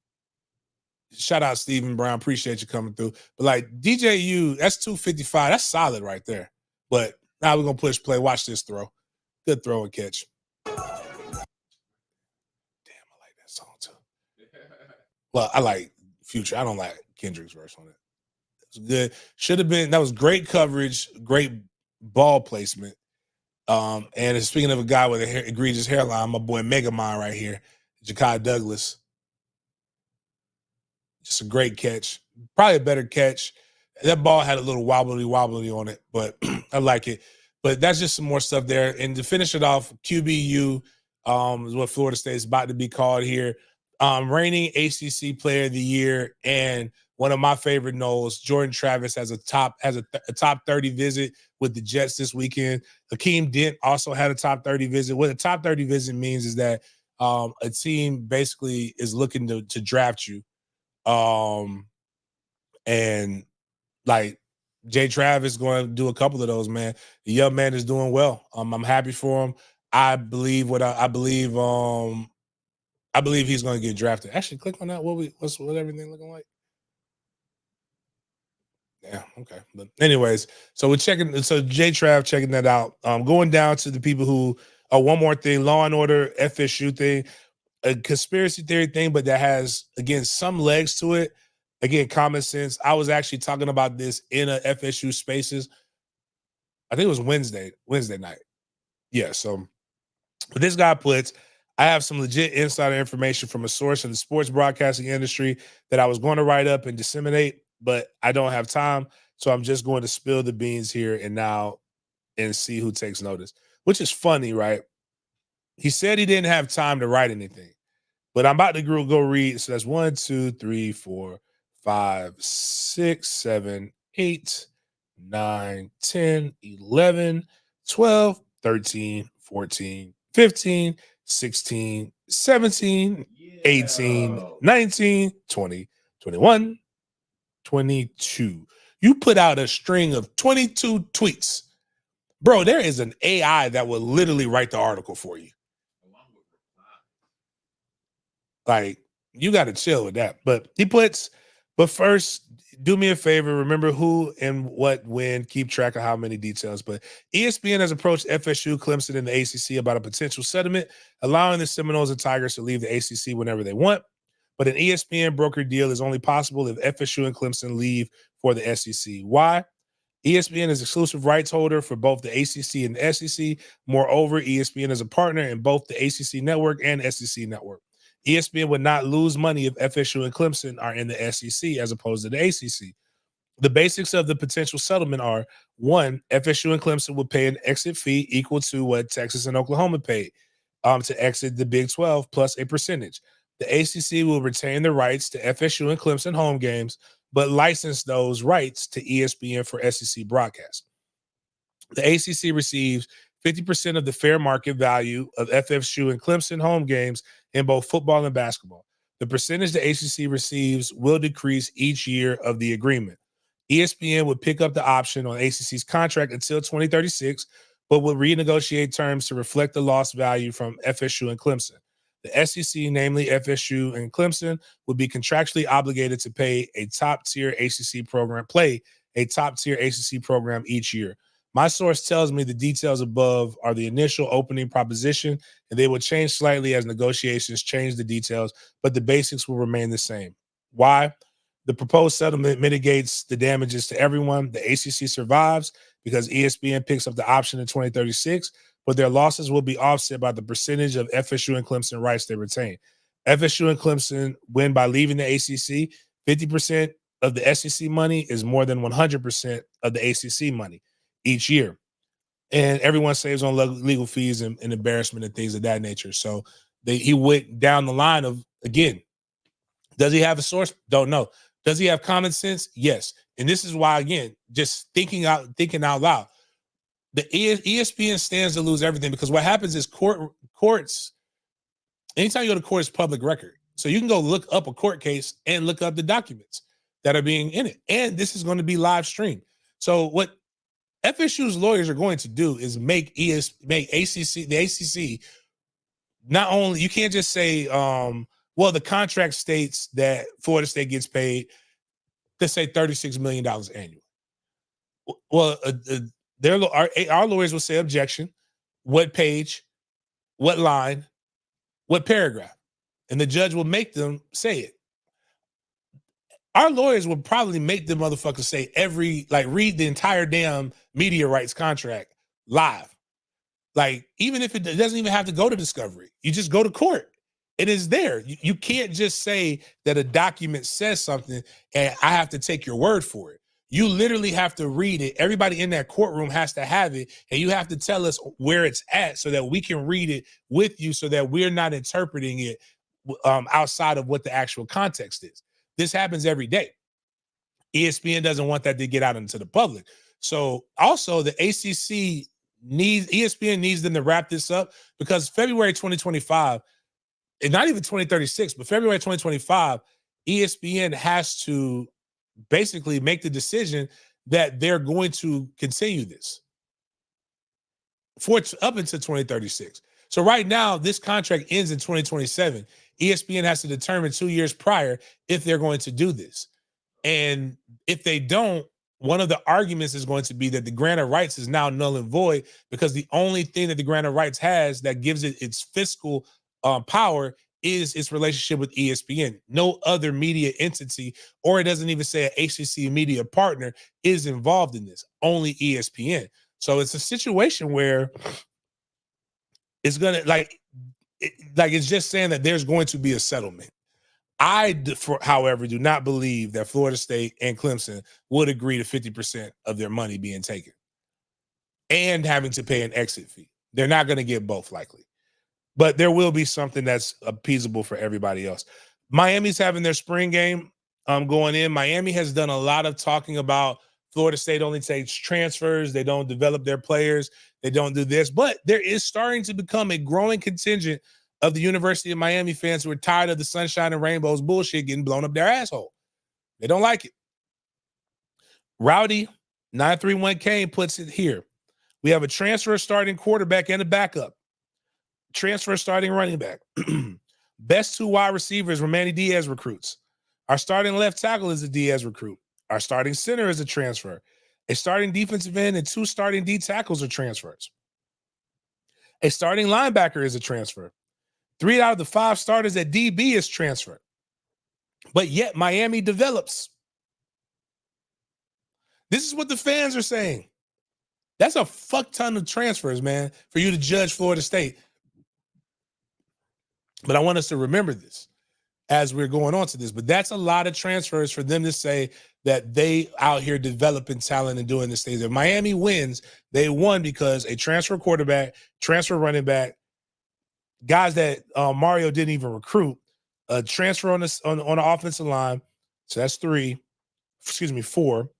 shout out Stephen Brown, appreciate you coming through. But like DJU, that's 255. That's solid right there. But now we're gonna push play. Watch this throw. Good throw and catch. Damn, I like that song too. Well, I like Future. I don't like Kendrick's verse on it. It's good. Should have been. That was great coverage, great ball placement. And speaking of a guy with an egregious hairline, my boy Megamind right here, Ja'Kai Douglas. Just a great catch. Probably a better catch. That ball had a little wobbly on it, but I like it. But that's just some more stuff there. And to finish it off, QBU is what Florida State is about to be called here. Reigning ACC Player of the Year and one of my favorite Knowles, Jordan Travis, has a top 30 visit with the Jets this weekend. Hakeem Dent also had a top 30 visit. What a top 30 visit means is that a team basically is looking to draft you. And like Jay Travis going to do a couple of those, man. The young man is doing well. I'm happy for him. I believe he's going to get drafted. Actually, click on that. What's everything looking like? Yeah, okay. But anyways, so Jay Trav checking that out. Going down to the people who one more thing, Law and Order, FSU thing, a conspiracy theory thing, but that has again some legs to it. Again, common sense. I was actually talking about this in a FSU Spaces. I think it was Wednesday night. Yeah, so this guy puts, I have some legit insider information from a source in the sports broadcasting industry that I was going to write up and disseminate, but I don't have time. So I'm just going to spill the beans here and see who takes notice, which is funny, right? He said he didn't have time to write anything, but I'm about to go read. So that's 1, 2, 3, 4, 5, 6, 7, 8, 9, 10, 11, 12, 13, 14, 15, 16, 17, 18, 19, 20, 21, 22. You put out a string of 22 tweets. Bro, there is an AI that will literally write the article for you. Like, you got to chill with that. But he puts, but first, do me a favor. Remember who and what, when, keep track of how many details. But ESPN has approached FSU, Clemson, and the ACC about a potential settlement, allowing the Seminoles and Tigers to leave the ACC whenever they want. But an ESPN broker deal is only possible if FSU and Clemson leave for the SEC. Why? ESPN is exclusive rights holder for both the ACC and the SEC. Moreover, ESPN is a partner in both the ACC network and SEC network. ESPN would not lose money if FSU and Clemson are in the SEC as opposed to the ACC. The basics of the potential settlement are: 1, FSU and Clemson would pay an exit fee equal to what Texas and Oklahoma paid to exit the Big 12 plus a percentage. The ACC will retain the rights to FSU and Clemson home games, but license those rights to ESPN for SEC broadcast. The ACC receives 50% of the fair market value of FSU and Clemson home games in both football and basketball. The percentage the ACC receives will decrease each year of the agreement. ESPN would pick up the option on ACC's contract until 2036, but will renegotiate terms to reflect the lost value from FSU and Clemson. The SEC, namely FSU and Clemson, would be contractually obligated to play a top-tier ACC program each year. My source tells me the details above are the initial opening proposition, and they will change slightly as negotiations change the details, but the basics will remain the same. Why? The proposed settlement mitigates the damages to everyone. The ACC survives because ESPN picks up the option in 2036, but their losses will be offset by the percentage of FSU and Clemson rights they retain. FSU and Clemson win by leaving the ACC. 50% of the SEC money is more than 100% of the ACC money each year. And everyone saves on legal fees and embarrassment and things of that nature. So he went down the line of, again, does he have a source? Don't know. Does he have common sense? Yes. And this is why, again, just thinking out loud, the ESPN stands to lose everything, because what happens is courts, anytime you go to court, it's public record. So you can go look up a court case and look up the documents that are being in it. And this is going to be live streamed. So what FSU's lawyers are going to do is make the ACC, not only, you can't just say, well, the contract states that Florida State gets paid, let's say $36 million annually. Well, our lawyers will say objection, what page, what line, what paragraph, and the judge will make them say it. Our lawyers will probably make the motherfuckers say read the entire damn media rights contract live. Like, even if it doesn't even have to go to discovery, you just go to court. It is there. You can't just say that a document says something and I have to take your word for it. You literally have to read it. Everybody in that courtroom has to have it, and you have to tell us where it's at so that we can read it with you, so that we're not interpreting it outside of what the actual context is. This happens every day. ESPN doesn't want that to get out into the public. So also the ACC ESPN needs them to wrap this up, because February 2025, and not even 2036, but February 2025, ESPN has to basically make the decision that they're going to continue this up until 2036. So right now, this contract ends in 2027. ESPN has to determine 2 years prior if they're going to do this. And if they don't, one of the arguments is going to be that the grant of rights is now null and void, because the only thing that the grant of rights has that gives it its fiscal power is its relationship with ESPN. No other media entity, or it doesn't even say an ACC media partner, is involved in this. Only ESPN. So it's a situation where it's gonna it's just saying that there's going to be a settlement. However, do not believe that Florida State and Clemson would agree to 50% of their money being taken and having to pay an exit fee. They're not going to get both, likely. But there will be something that's appeasable for everybody else. Miami's having their spring game going in. Miami has done a lot of talking about Florida State only takes transfers. They don't develop their players. They don't do this. But there is starting to become a growing contingent of the University of Miami fans who are tired of the sunshine and rainbows bullshit getting blown up their asshole. They don't like it. Rowdy 931 Kane puts it here. We have a transfer starting quarterback and a backup. Transfer starting running back. Best two wide receivers were Manny Diaz recruits. Our starting left tackle is a Diaz recruit. Our starting center is a transfer. A starting defensive end and two starting D tackles are transfers. A starting linebacker is a transfer. 3 out of the 5 starters at DB is transfer. But yet Miami develops. This is what the fans are saying. That's a fuck ton of transfers, man, for you to judge Florida State. But I want us to remember this as we're going on to this. But that's a lot of transfers for them to say that they out here developing talent and doing this thing. If Miami wins, they won because a transfer quarterback, transfer running back, guys that Mario didn't even recruit, a transfer on the offensive line. So that's 4.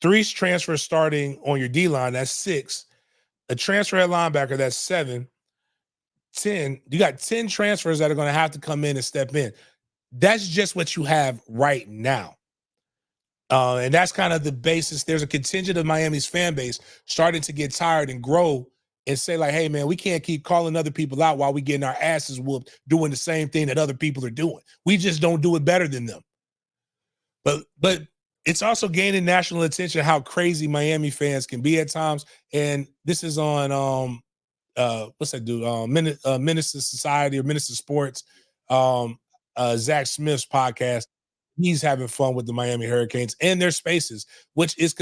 3 transfers starting on your D line. That's 6. A transfer at linebacker. That's 7. 10. You got 10 transfers that are going to have to come in and step in. That's just what you have right now. And that's kind of the basis. There's a contingent of Miami's fan base starting to get tired and grow and say like, hey, man, we can't keep calling other people out while we getting our asses whooped doing the same thing that other people are doing. We just don't do it better than them. But it's also gaining national attention how crazy Miami fans can be at times. And this is on what's that dude? Minister Society or Minister Sports, Zach Smith's podcast. He's having fun with the Miami Hurricanes and their spaces, which is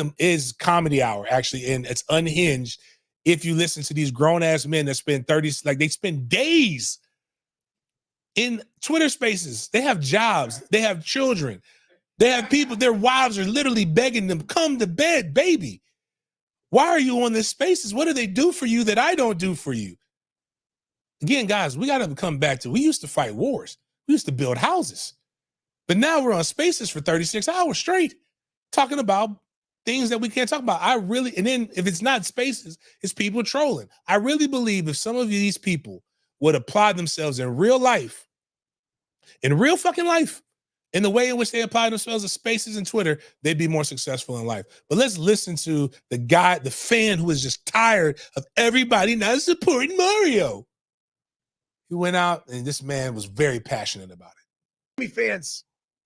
comedy hour actually, and it's unhinged. If you listen to these grown ass men that spend they spend days in Twitter spaces, they have jobs, they have children, they have people, their wives are literally begging them, come to bed, baby. Why are you on this spaces? What do they do for you that I don't do for you? Again, guys, we got to come back to, we used to fight wars. We used to build houses. But now we're on spaces for 36 hours straight, talking about things that we can't talk about. And then if it's not spaces, it's people trolling. I really believe if some of these people would apply themselves in real life, in real fucking life, in the way in which they apply themselves to spaces and Twitter, they'd be more successful in life. But let's listen to the guy, the fan who is just tired of everybody not supporting Mario. He went out and this man was very passionate about it. Miami fans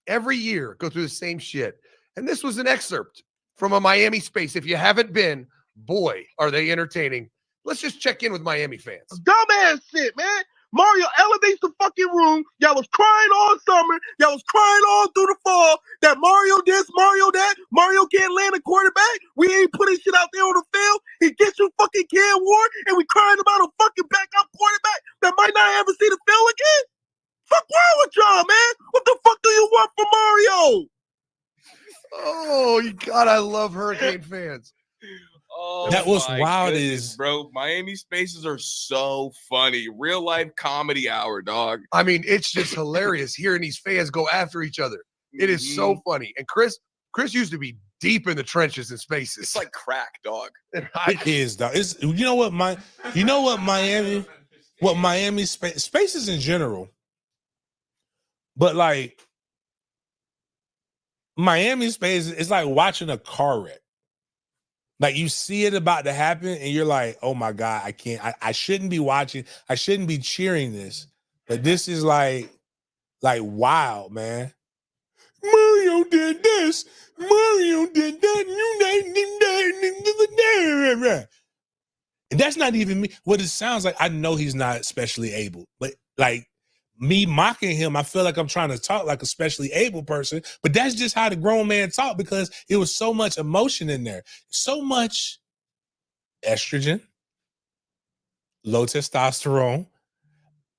every year go through the same shit. And this was an excerpt from a Miami space. If you haven't been, boy, are they entertaining. Let's just check in with Miami fans. Dumbass shit, man. Mario elevates the fucking room. Y'all was crying all summer. Y'all was crying all through the fall that Mario this, Mario that. Mario can't land a quarterback. We ain't putting shit out there on the field. He gets you fucking Cam Ward, and we crying about a fucking backup quarterback that might not ever see the field again. Fuck wrong with y'all, man? What the fuck do you want from Mario? Oh, you God, I love Hurricane fans. Oh, that was wild, goodness, bro. Miami spaces are so funny. Real life comedy hour, dog. I mean, it's just hilarious hearing these fans go after each other. It is so funny. And Chris used to be deep in the trenches in spaces. It's like crack, dog. It is, dog. It's Miami spaces in general. But like Miami space, it's like watching a car wreck. Like you see it about to happen and you're like, oh my God, I can't, I shouldn't be watching, I shouldn't be cheering this. But this is like wild, man. Mario did this, Mario did that, and that's not even me. What it sounds like, I know he's not specially able, but like me mocking him, I feel like I'm trying to talk like a specially able person, but that's just how the grown man talk because it was so much emotion in there. So much estrogen, low testosterone.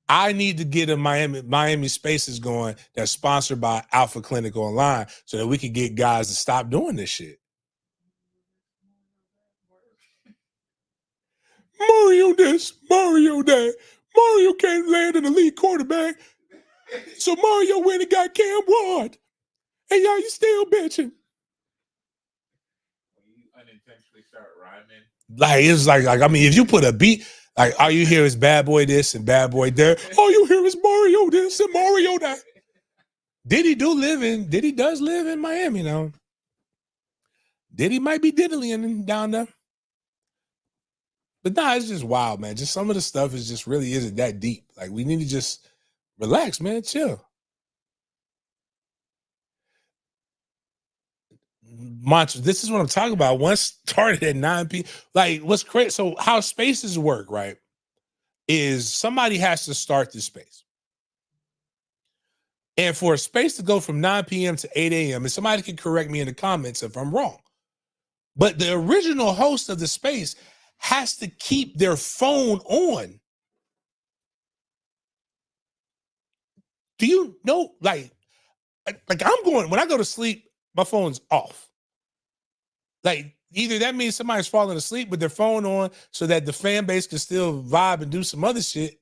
I need to get a Miami spaces going that's sponsored by Alpha Clinic Online so that we can get guys to stop doing this shit. Mario this, Mario that. Mario can't land an elite quarterback. So Mario went and got Cam Ward. And y'all, you still bitching. You unintentionally start rhyming. Like, it's like, I mean, if you put a beat, like, all you hear is bad boy this and bad boy there. All you hear is Mario this and Mario that. Diddy does live in Miami now. Diddy might be diddling down there. But nah, it's just wild, man. Just some of the stuff is just really isn't that deep. Like, we need to just relax, man. Chill. This is what I'm talking about. Once started at 9 p.m. Like, what's crazy? So how spaces work, right, is somebody has to start this space. And for a space to go from 9 p.m. to 8 a.m., and somebody can correct me in the comments if I'm wrong, but the original host of the space has to keep their phone on. Do you know, like I'm going, when I go to sleep, my phone's off. Like, either that means somebody's falling asleep with their phone on so that the fan base can still vibe and do some other shit,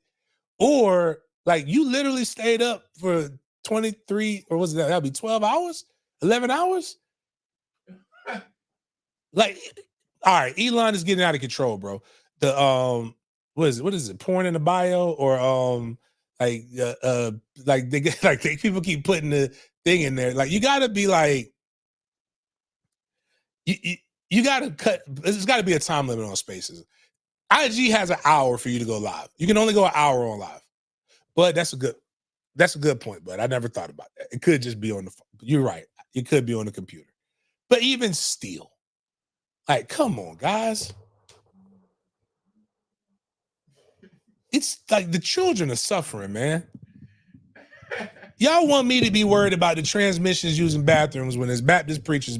or like you literally stayed up for 23, or was that? That'd be 12 hours, 11 hours. Like, all right, Elon is getting out of control, bro. The what is it? Porn in the bio, or like they people keep putting the thing in there. Like, you gotta be like, You got to cut. There's got to be a time limit on spaces. IG has an hour for you to go live. You can only go an hour on live. But that's a good point, but I never thought about that. It could just be on the phone. You're right. It could be on the computer. But even still, like, come on, guys. It's like the children are suffering, man. Y'all want me to be worried about the transmissions using bathrooms when there's Baptist preachers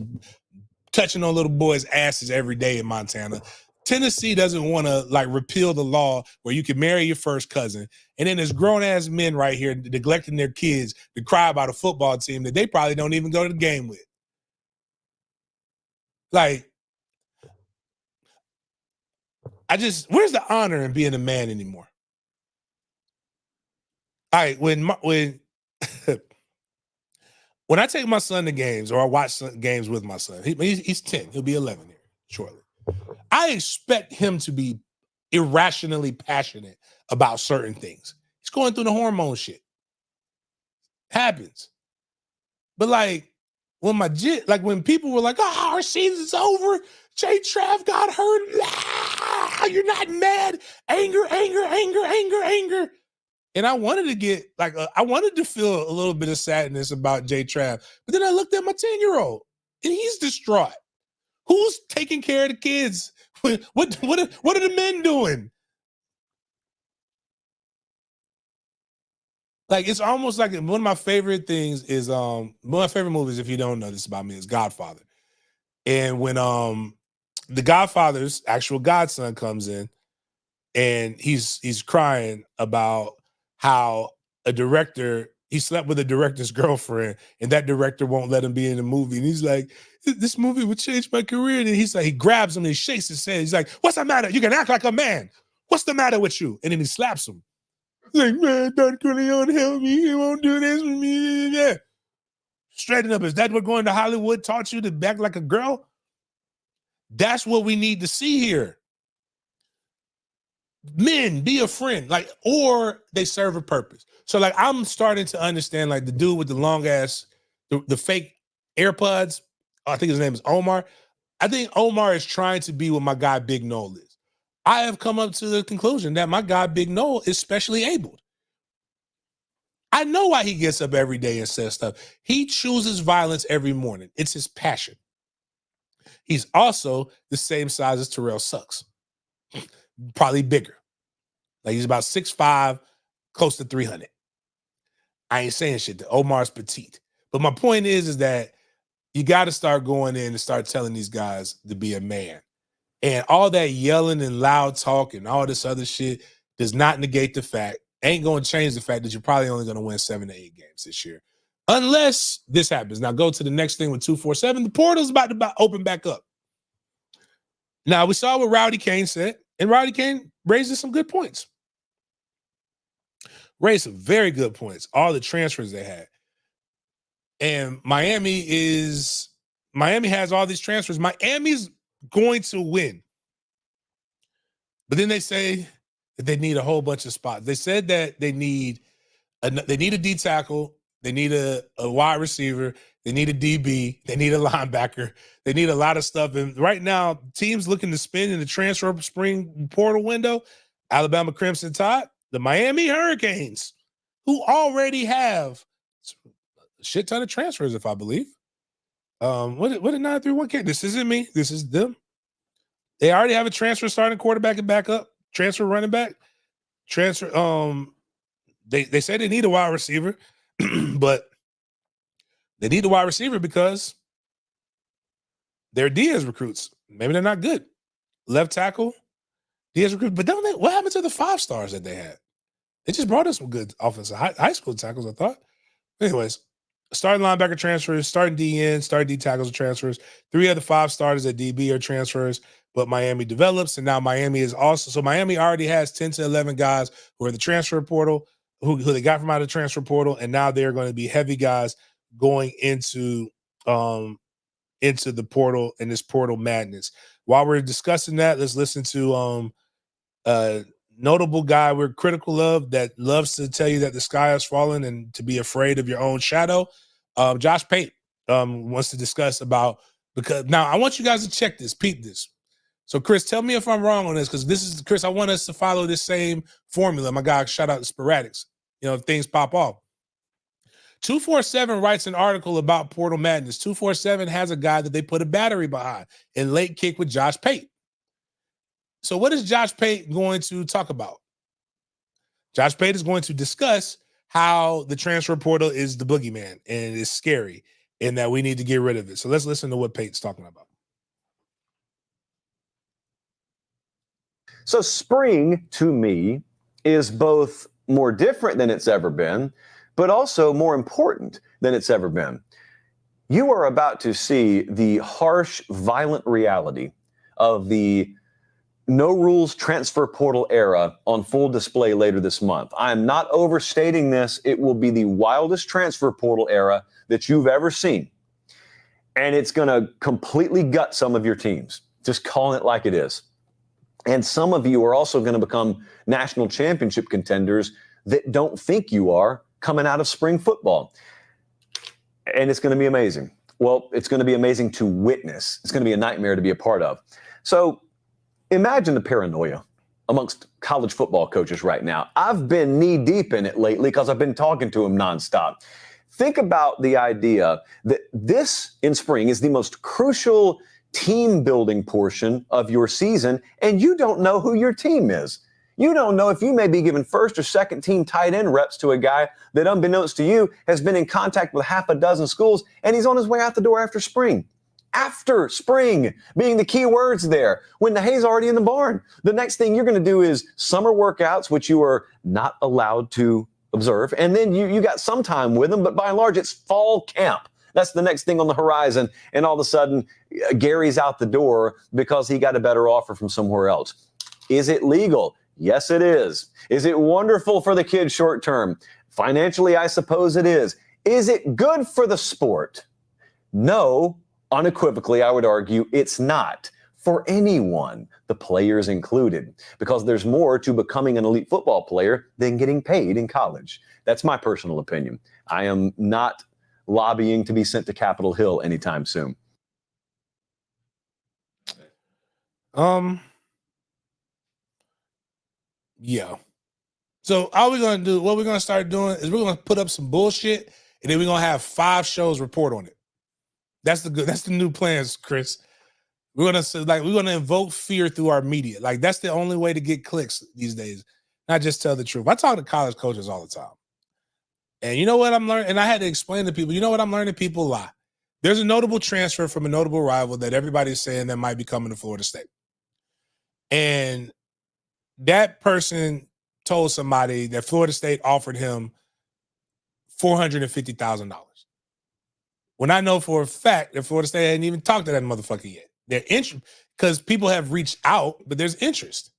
touching on little boys' asses every day in Montana. Tennessee doesn't want to like repeal the law where you can marry your first cousin. And then there's grown-ass men right here neglecting their kids to cry about a football team that they probably don't even go to the game with. Like, where's the honor in being a man anymore? All right, when I take my son to games or I watch games with my son, he's 10. He'll be 11 here shortly. I expect him to be irrationally passionate about certain things. He's going through the hormone shit. Happens. But like when people were like, oh, our season's over. J Trav got hurt. Ah, you're not mad. Anger. And I wanted to get I wanted to feel a little bit of sadness about J Trav. But then I looked at my 10-year-old and he's distraught. Who's taking care of the kids? What are the men doing? Like, it's almost like one of my favorite things is one of my favorite movies, if you don't know this about me, is Godfather. And when the Godfather's actual godson comes in and he's crying about how a director, he slept with a director's girlfriend and that director won't let him be in the movie. And he's like, this movie would change my career. And he's like, he grabs him and he shakes his head. He's like, what's the matter? You can act like a man. What's the matter with you? And then he slaps him. He's like, man, Don Corleone, help me. He won't do this with me. Yeah. Straighten up. Is that what going to Hollywood taught you, to act like a girl? That's what we need to see here. Men, be a friend, or they serve a purpose. So I'm starting to understand the dude with the long ass, the fake AirPods. I think his name is Omar. I think Omar is trying to be what my guy Big Noel is. I have come up to the conclusion that my guy Big Noel is specially abled. I know why he gets up every day and says stuff. He chooses violence every morning. It's his passion. He's also the same size as Terrell Suggs. Probably bigger. He's about 6'5", close to 300. I ain't saying shit. Omar's petite. But my point is that you got to start going in and start telling these guys to be a man. And all that yelling and loud talk and all this other shit does not negate the fact, ain't going to change the fact that you're probably only going to win 7 to 8 games this year. Unless this happens. Now go to the next thing with 247. The portal's about to open back up. Now we saw what Rowdy Kane said, and Rowdy Kane raises some good points. Raised some very good points. All the transfers they had. And Miami has all these transfers. Miami's going to win. But then they say that they need a whole bunch of spots. They said that they need a D tackle, they need a wide receiver, they need a DB, they need a linebacker, they need a lot of stuff. And right now, teams looking to spend in the transfer spring portal window, Alabama Crimson Tide, the Miami Hurricanes, who already have a shit ton of transfers, if I believe. What did 931 K? This isn't me. This is them. They already have a transfer starting quarterback and backup, transfer running back, transfer. They say they need a wide receiver, but they need a wide receiver because they're Diaz recruits. Maybe they're not good. Left tackle, Diaz recruits. But what happened to the 5 stars that they had? They just brought us some good offensive high school tackles, I thought. Anyways, starting linebacker transfers, starting DN, starting D tackles are transfers. 3 of the 5 starters at DB are transfers, but Miami develops, and now Miami is also. So Miami already has 10 to 11 guys who are in the transfer portal, who they got from out of the transfer portal, and now they're going to be heavy guys going into the portal and this portal madness. While we're discussing that, let's listen to notable guy we're critical of that loves to tell you that the sky has fallen and to be afraid of your own shadow. Josh Pate wants to discuss about Because now I want you guys to check this, peep this. So, Chris, tell me if I'm wrong on this, because this is, Chris, I want us to follow this same formula. My guy, shout out to Sporadics. If things pop off. 247 writes an article about Portal Madness. 247 has a guy that they put a battery behind in Late Kick with Josh Pate. So what is Josh Pate going to talk about? Josh Pate is going to discuss how the transfer portal is the boogeyman and it's scary and that we need to get rid of it. So let's listen to what Pate's talking about. So spring, to me, is both more different than it's ever been, but also more important than it's ever been. You are about to see the harsh, violent reality of the no-rules transfer portal era on full display later this month. I am not overstating this. It will be the wildest transfer portal era that you've ever seen. And it's going to completely gut some of your teams. Just calling it like it is. And some of you are also going to become national championship contenders that don't think you are coming out of spring football. And it's going to be amazing. Well, it's going to be amazing to witness. It's going to be a nightmare to be a part of. So imagine the paranoia amongst college football coaches right now. I've been knee deep in it lately because I've been talking to them nonstop. Think about the idea that this in spring is the most crucial team building portion of your season, and you don't know who your team is. You don't know if you may be giving first or second team tight end reps to a guy that, unbeknownst to you, has been in contact with half a dozen schools, and he's on his way out the door after spring. After spring being the key words there, when the hay's already in the barn. The next thing you're going to do is summer workouts, which you are not allowed to observe, and then you got some time with them, but by and large, it's fall camp. That's the next thing on the horizon, and all of a sudden, Gary's out the door because he got a better offer from somewhere else. Is it legal? Yes, it is. Is it wonderful for the kids short term? Financially, I suppose it is. Is it good for the sport? No, unequivocally, I would argue it's not for anyone, the players included, because there's more to becoming an elite football player than getting paid in college. That's my personal opinion. I am not lobbying to be sent to Capitol Hill anytime soon. Yeah. So all we're going to do, what we're going to start doing is we're going to put up some bullshit and then we're going to have 5 shows report on it. That's the new plans, Chris. We're going to invoke fear through our media. Like that's the only way to get clicks these days. Not just tell the truth. I talk to college coaches all the time. And you know what I'm learning? And I had to explain to people, you know what I'm learning? People lie. There's a notable transfer from a notable rival that everybody's saying that might be coming to Florida State. And that person told somebody that Florida State offered him $450,000. When I know for a fact that Florida State hadn't even talked to that motherfucker yet. They're interested because people have reached out, but there's interest.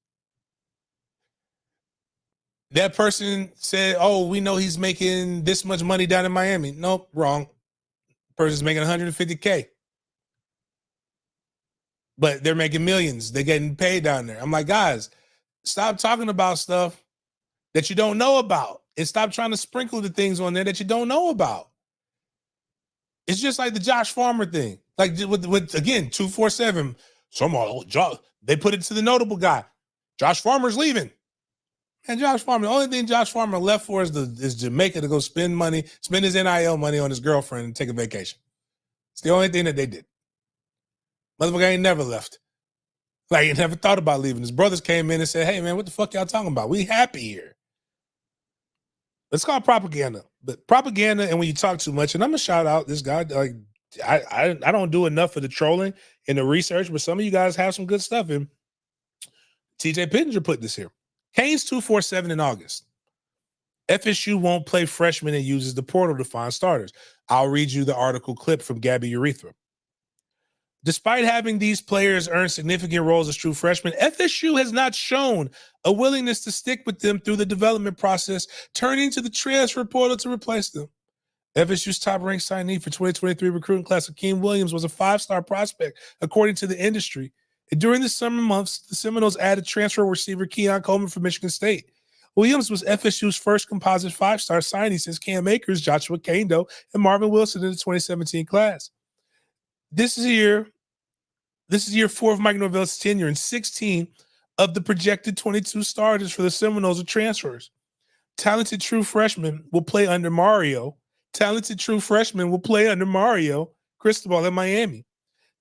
That person said, oh, we know he's making this much money down in Miami. Nope, wrong. Person's making $150K. But they're making millions. They're getting paid down there. I'm like, guys, stop talking about stuff that you don't know about and stop trying to sprinkle the things on there that you don't know about. It's just like the Josh Farmer thing. Like with again, 247. They put it to the notable guy. Josh Farmer's leaving. And Josh Farmer, the only thing Josh Farmer left for is Jamaica to go spend his NIL money on his girlfriend and take a vacation. It's the only thing that they did. Motherfucker ain't never left. Like, he never thought about leaving. His brothers came in and said, hey, man, what the fuck y'all talking about? We happy here. Let's call it propaganda. But propaganda, and when you talk too much, and I'm going to shout out this guy, like, I don't do enough of the trolling and the research, but some of you guys have some good stuff in. TJ Pittenger put this here. Haynes 247 in August. FSU won't play freshmen and uses the portal to find starters. I'll read you the article clip from Gabby Urethra. Despite having these players earn significant roles as true freshmen, FSU has not shown a willingness to stick with them through the development process, turning to the transfer portal to replace them. FSU's top-ranked signee for 2023 recruiting class, Akeem Williams, was a 5-star prospect, according to the industry. And during the summer months, the Seminoles added transfer receiver Keon Coleman from Michigan State. Williams was FSU's first composite 5-star signee since Cam Akers, Joshua Kando, and Marvin Wilson in the 2017 class. This is year 4 of Mike Norvell's tenure, and 16 of the projected 22 starters for the Seminoles are transfers. Talented true freshmen will play under Mario. Cristobal in Miami.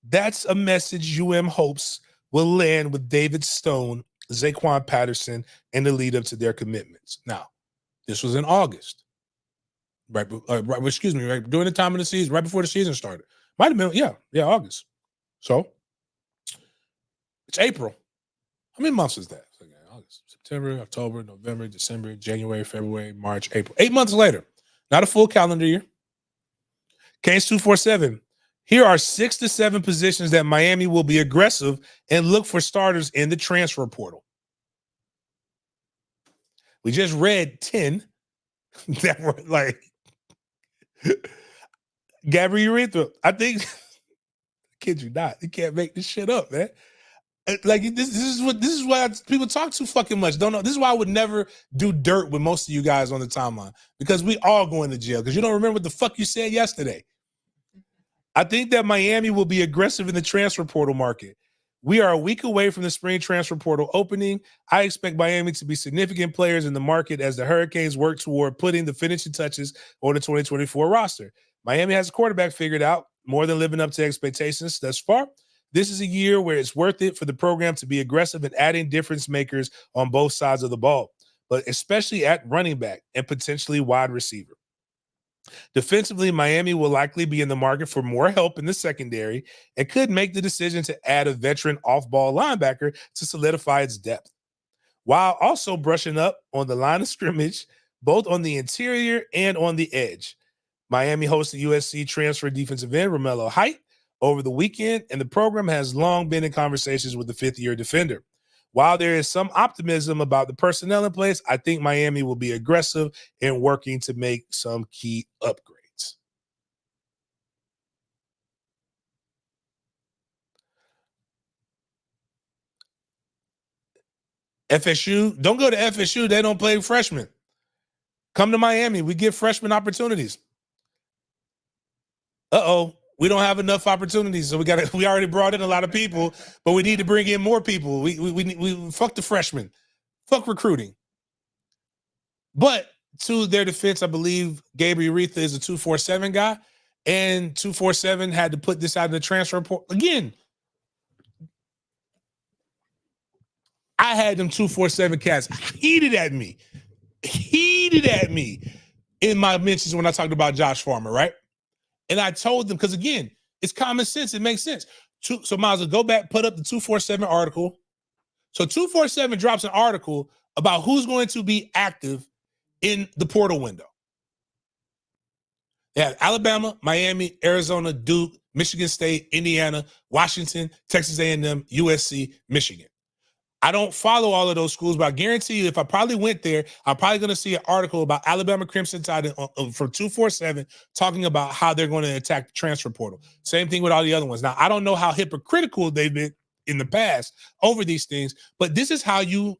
That's a message UM hopes will land with David Stone, Zaquan Patterson, and the lead up to their commitments. Now, this was in August, right during the time of the season, right before the season started. Might have been, August. So it's April. How many months is that? August, September, October, November, December, January, February, March, April. 8 months later. Not a full calendar year. Case 247. Here are 6 to 7 positions that Miami will be aggressive and look for starters in the transfer portal. We just read 10 that were like Gabby Urethra. I think, kid you not, you can't make this shit up, man. Like this is why people talk too fucking much. Don't know. This is why I would never do dirt with most of you guys on the timeline, because we all going to jail because you don't remember what the fuck you said yesterday. I think that Miami will be aggressive in the transfer portal market. We are a week away from the spring transfer portal opening. I expect Miami to be significant players in the market as the Hurricanes work toward putting the finishing touches on the 2024 roster. Miami has a quarterback figured out, more than living up to expectations thus far. This is a year where it's worth it for the program to be aggressive in adding difference makers on both sides of the ball, but especially at running back and potentially wide receiver. Defensively, Miami will likely be in the market for more help in the secondary and could make the decision to add a veteran off-ball linebacker to solidify its depth, while also brushing up on the line of scrimmage, both on the interior and on the edge. Miami hosted USC transfer defensive end Romello Height over the weekend, and the program has long been in conversations with the fifth-year defender. While there is some optimism about the personnel in place, I think Miami will be aggressive in working to make some key upgrades. FSU, don't go to FSU. They don't play freshmen. Come to Miami. We give freshman opportunities. We don't have enough opportunities, so we already brought in a lot of people, but we need to bring in more people. We fuck the freshmen, fuck recruiting. But to their defense, I believe Gabriel Aretha is a 247 guy, and 247 had to put this out in the transfer report again. I had them 247 cats heated at me in my mentions when I talked about Josh Farmer, right? And I told them, because again, it's common sense. It makes sense. So might as well go back, put up the 247 article. So 247 drops an article about who's going to be active in the portal window. They have Alabama, Miami, Arizona, Duke, Michigan State, Indiana, Washington, Texas A&M, USC, Michigan. I don't follow all of those schools, but I guarantee you if I probably went there, I'm probably going to see an article about Alabama Crimson Tide from 247 talking about how they're going to attack the transfer portal. Same thing with all the other ones. Now, I don't know how hypocritical they've been in the past over these things, but this is how you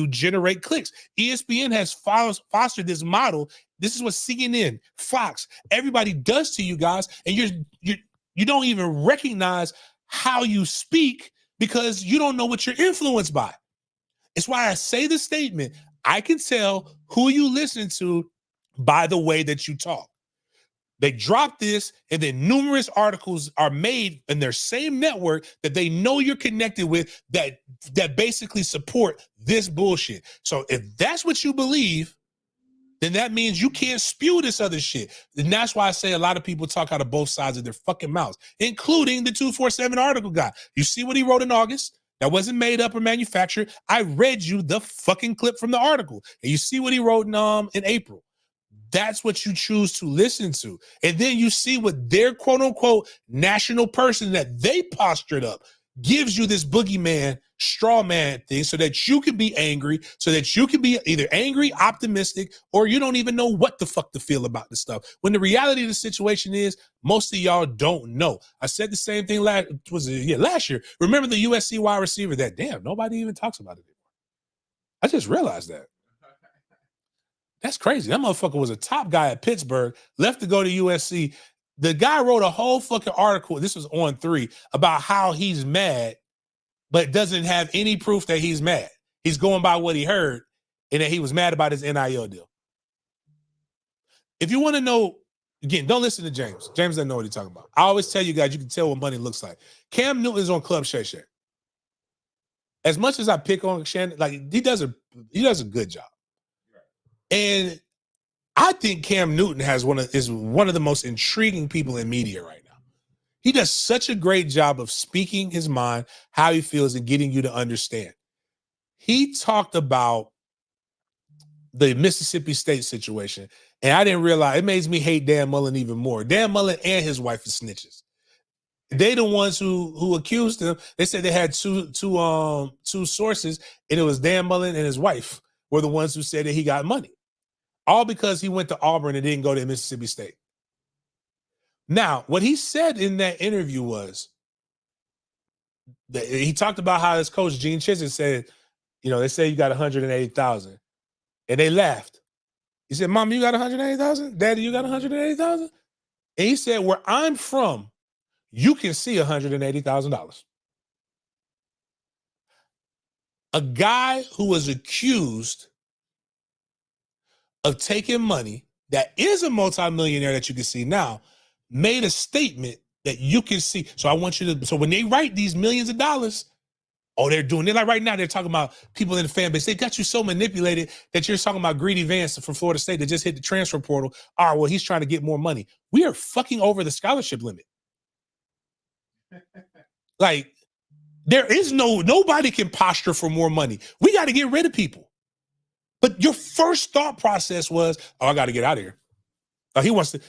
generate clicks. ESPN has fostered this model. This is what CNN, Fox, everybody does to you guys, and you don't even recognize how you speak because you don't know what you're influenced by. It's why I say the statement, I can tell who you listen to by the way that you talk. They drop this, and then numerous articles are made in their same network that they know you're connected with that basically support this bullshit. So if that's what you believe, then that means you can't spew this other shit. And that's why I say a lot of people talk out of both sides of their fucking mouths, including the 247 article guy. You see what he wrote in August? That wasn't made up or manufactured. I read you the fucking clip from the article. And you see what he wrote in April. That's what you choose to listen to. And then you see what their quote unquote national person that they postured up gives you, this boogeyman, straw man thing, so that you can be angry, so that you can be either angry, optimistic, or you don't even know what the fuck to feel about this stuff. When the reality of the situation is, most of y'all don't know. I said the same thing last year. Remember the USC wide receiver that, damn, nobody even talks about it anymore. I just realized that. That's crazy. That motherfucker was a top guy at Pittsburgh, left to go to USC. The guy wrote a whole fucking article. This was on 3 about how he's mad, but doesn't have any proof that he's mad. He's going by what he heard and that he was mad about his NIL deal. If you want to know, again, don't listen to James. James doesn't know what he's talking about. I always tell you guys, you can tell what money looks like. Cam Newton is on Club Shay Shay. As much as I pick on Shannon, like he does a good job. And I think Cam Newton is one of the most intriguing people in media right now. He does such a great job of speaking his mind, how he feels, and getting you to understand. He talked about the Mississippi State situation, and I didn't realize it makes me hate Dan Mullen even more. Dan Mullen and his wife are snitches. They the ones who accused him. They said they had two sources, and it was Dan Mullen and his wife were the ones who said that he got money. All because he went to Auburn and didn't go to Mississippi State. Now, what he said in that interview was that he talked about how his coach, Gene Chizik, said, they say you got 180,000. And they laughed. He said, Mom, you got 180,000? Daddy, you got 180,000? And he said, where I'm from, you can see $180,000. A guy who was accused of taking money that is a multimillionaire that you can see now made a statement that you can see. So I want you to, so when they write these millions of dollars, they're like right now, they're talking about people in the fan base. They got you so manipulated that you're talking about Greedy Vance from Florida State that just hit the transfer portal. Well, he's trying to get more money. We are fucking over the scholarship limit. Like, there is nobody can posture for more money. We got to get rid of people. But your first thought process was, I got to get out of here.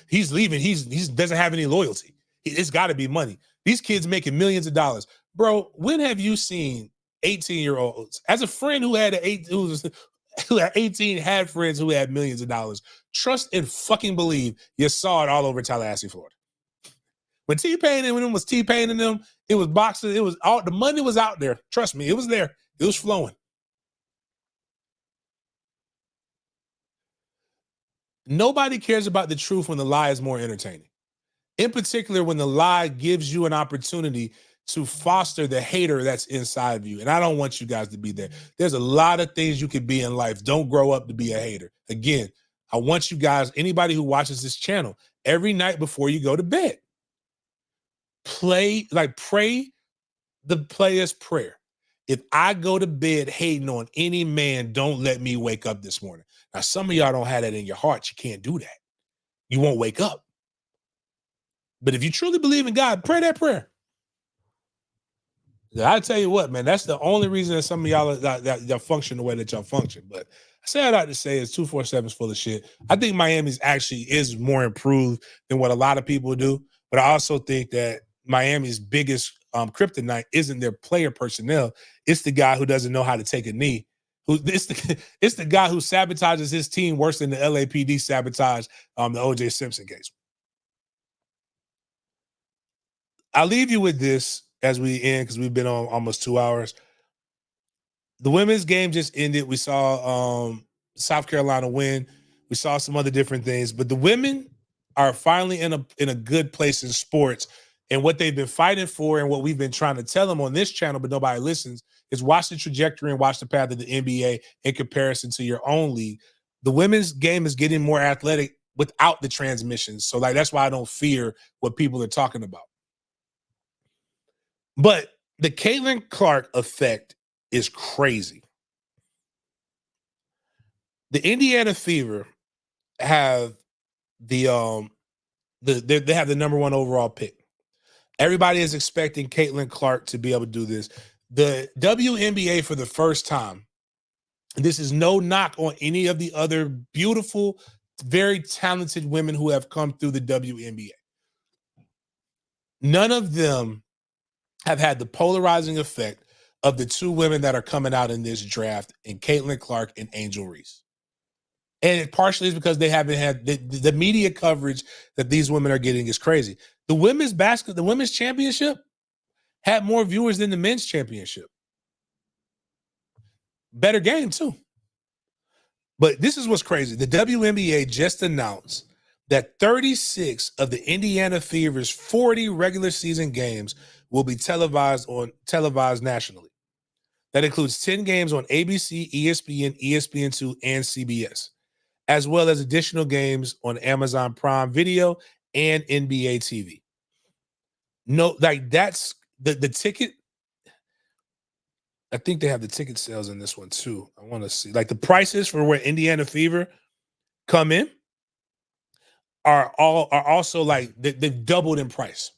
He's leaving. He doesn't have any loyalty. It's got to be money. These kids making millions of dollars. Bro, when have you seen 18-year-olds? As a friend who had 18 had friends who had millions of dollars, trust and fucking believe you saw it all over Tallahassee, Florida. When T-Pain and when it was T-Pain and them, it was boxes. It was all the money was out there. Trust me, it was there. It was flowing. Nobody cares about the truth when the lie is more entertaining. In particular, when the lie gives you an opportunity to foster the hater that's inside of you. And I don't want you guys to be there. There's a lot of things you could be in life. Don't grow up to be a hater. Again, I want you guys, anybody who watches this channel, every night before you go to bed, pray the player's prayer. If I go to bed hating on any man, don't let me wake up this morning. Now, some of y'all don't have that in your heart. You can't do that. You won't wake up. But if you truly believe in God, pray that prayer. I tell you what, man, that's the only reason that some of y'all that function the way that y'all function. But I say I'd like to say is 247 is full of shit. I think Miami's actually is more improved than what a lot of people do. But I also think that Miami's biggest kryptonite isn't their player personnel. It's the guy who doesn't know how to take a knee. It's the guy who sabotages his team worse than the LAPD sabotaged the OJ Simpson case. I'll leave you with this as we end because we've been on almost 2 hours. The women's game just ended. We saw South Carolina win. We saw some other different things, but the women are finally in a good place in sports. And what they've been fighting for and what we've been trying to tell them on this channel, but nobody listens, is watch the trajectory and watch the path of the NBA in comparison to your own league. The women's game is getting more athletic without the transmissions. So that's why I don't fear what people are talking about. But the Caitlin Clark effect is crazy. The Indiana Fever have they have the number 1 overall pick. Everybody is expecting Caitlin Clark to be able to do this. The WNBA for the first time, this is no knock on any of the other beautiful, very talented women who have come through the WNBA. None of them have had the polarizing effect of the 2 women that are coming out in this draft, and Caitlin Clark and Angel Reese. And it partially is because they haven't had the media coverage that these women are getting is crazy. The women's championship had more viewers than the men's championship. Better game too. But this is what's crazy. The WNBA just announced that 36 of the Indiana Fever's 40 regular season games will be televised nationally. That includes 10 games on ABC, ESPN, ESPN2, and CBS, as well as additional games on Amazon Prime Video and NBA TV. No, like that's the ticket. I think they have the ticket sales in this one too. I want to see like the prices for where Indiana Fever come in are also like they've doubled in price.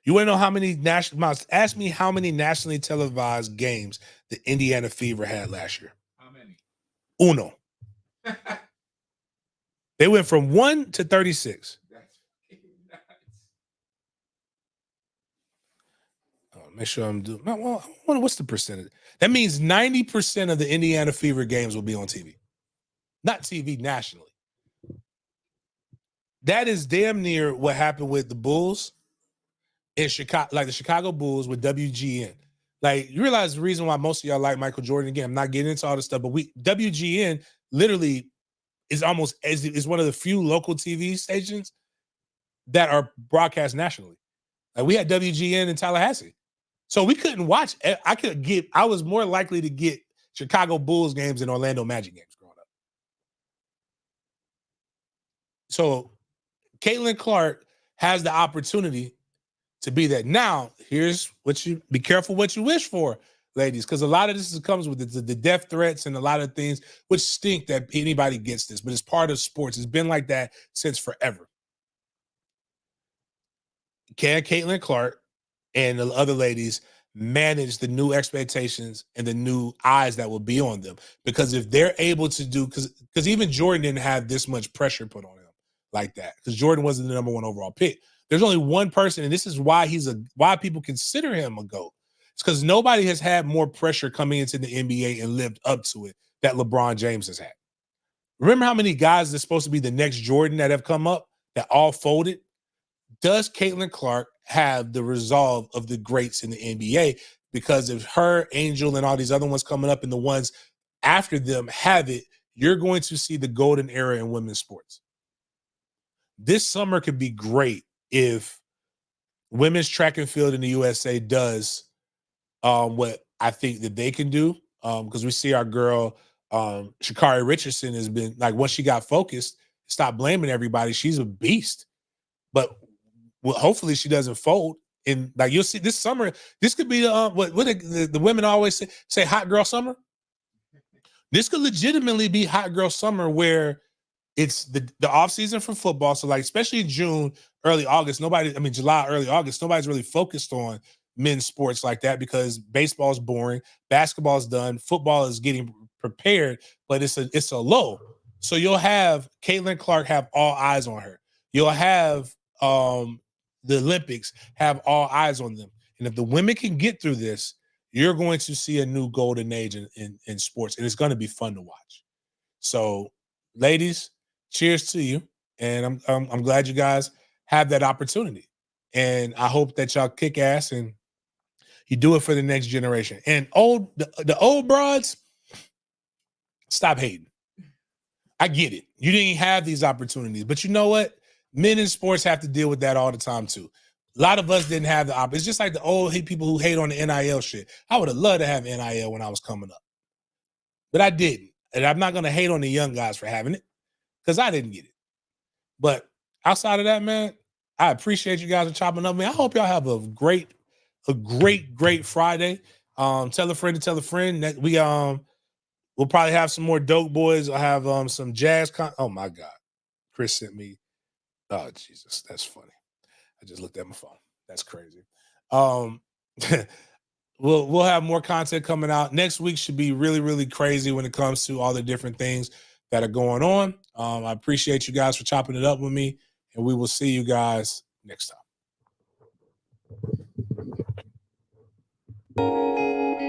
You want to know how many ask me how many nationally televised games the Indiana Fever had last year. How many? Uno. They went from 1 to 36. That's nuts. Make sure I'm doing well. I wonder what's the percentage. That means 90% of the Indiana Fever games will be on TV. Not TV nationally. That is damn near what happened with the Bulls in Chicago, like the Chicago Bulls with WGN. Like, you realize the reason why most of y'all like Michael Jordan, again, I'm not getting into all this stuff, but WGN literally is almost is one of the few local TV stations that are broadcast nationally. Like, we had WGN in Tallahassee. So we couldn't watch. I was more likely to get Chicago Bulls games than Orlando Magic games growing up. So Caitlin Clark has the opportunity to be that. Now, here's what you be careful what you wish for, ladies, because a lot of this comes with the death threats and a lot of things which stink that anybody gets this, but it's part of sports. It's been like that since forever. Can Caitlin Clark and the other ladies manage the new expectations and the new eyes that will be on them? Because if they're able to do, because even Jordan didn't have this much pressure put on him like that, because Jordan wasn't the number 1 overall pick. There's only one person, and this is why why people consider him a GOAT. It's because nobody has had more pressure coming into the NBA and lived up to it that LeBron James has had. Remember how many guys that's supposed to be the next Jordan that have come up that all folded? Does Caitlin Clark have the resolve of the greats in the NBA? Because if her, Angel, and all these other ones coming up and the ones after them have it, you're going to see the golden era in women's sports. This summer could be great if women's track and field in the USA does what I think that they can do. Because we see our girl, Sha'Carri Richardson, has been, like, once she got focused, stop blaming everybody. She's a beast. But well, hopefully she doesn't fold. And like, you'll see this summer, this could be what the women always say hot girl summer. This could legitimately be hot girl summer, where it's the off season for football. So like, especially June, early August, July, early August, nobody's really focused on men's sports like that because baseball's boring, basketball's done, football is getting prepared, but it's a low. So you'll have Caitlin Clark have all eyes on her. You'll have the Olympics have all eyes on them. And if the women can get through this, you're going to see a new golden age in sports, and it's going to be fun to watch. So, ladies, cheers to you, and I'm glad you guys have that opportunity, and I hope that y'all kick ass and you do it for the next generation. And the old broads, stop hating. I get it. You didn't have these opportunities, but you know what? Men in sports have to deal with that all the time too. A lot of us didn't have the opportunity. It's just like the old people who hate on the NIL shit. I would have loved to have NIL when I was coming up, but I didn't. And I'm not going to hate on the young guys for having it because I didn't get it. But outside of that, man, I appreciate you guys for chopping up. Man, I hope y'all have a great Friday. Tell a friend to tell a friend that we'll probably have some more dope boys. I'll have some jazz. Oh my God. Chris sent me. Oh, Jesus. That's funny. I just looked at my phone. That's crazy. We'll have more content coming out. Next week should be really, really crazy when it comes to all the different things that are going on. I appreciate you guys for chopping it up with me, and we will see you guys next time.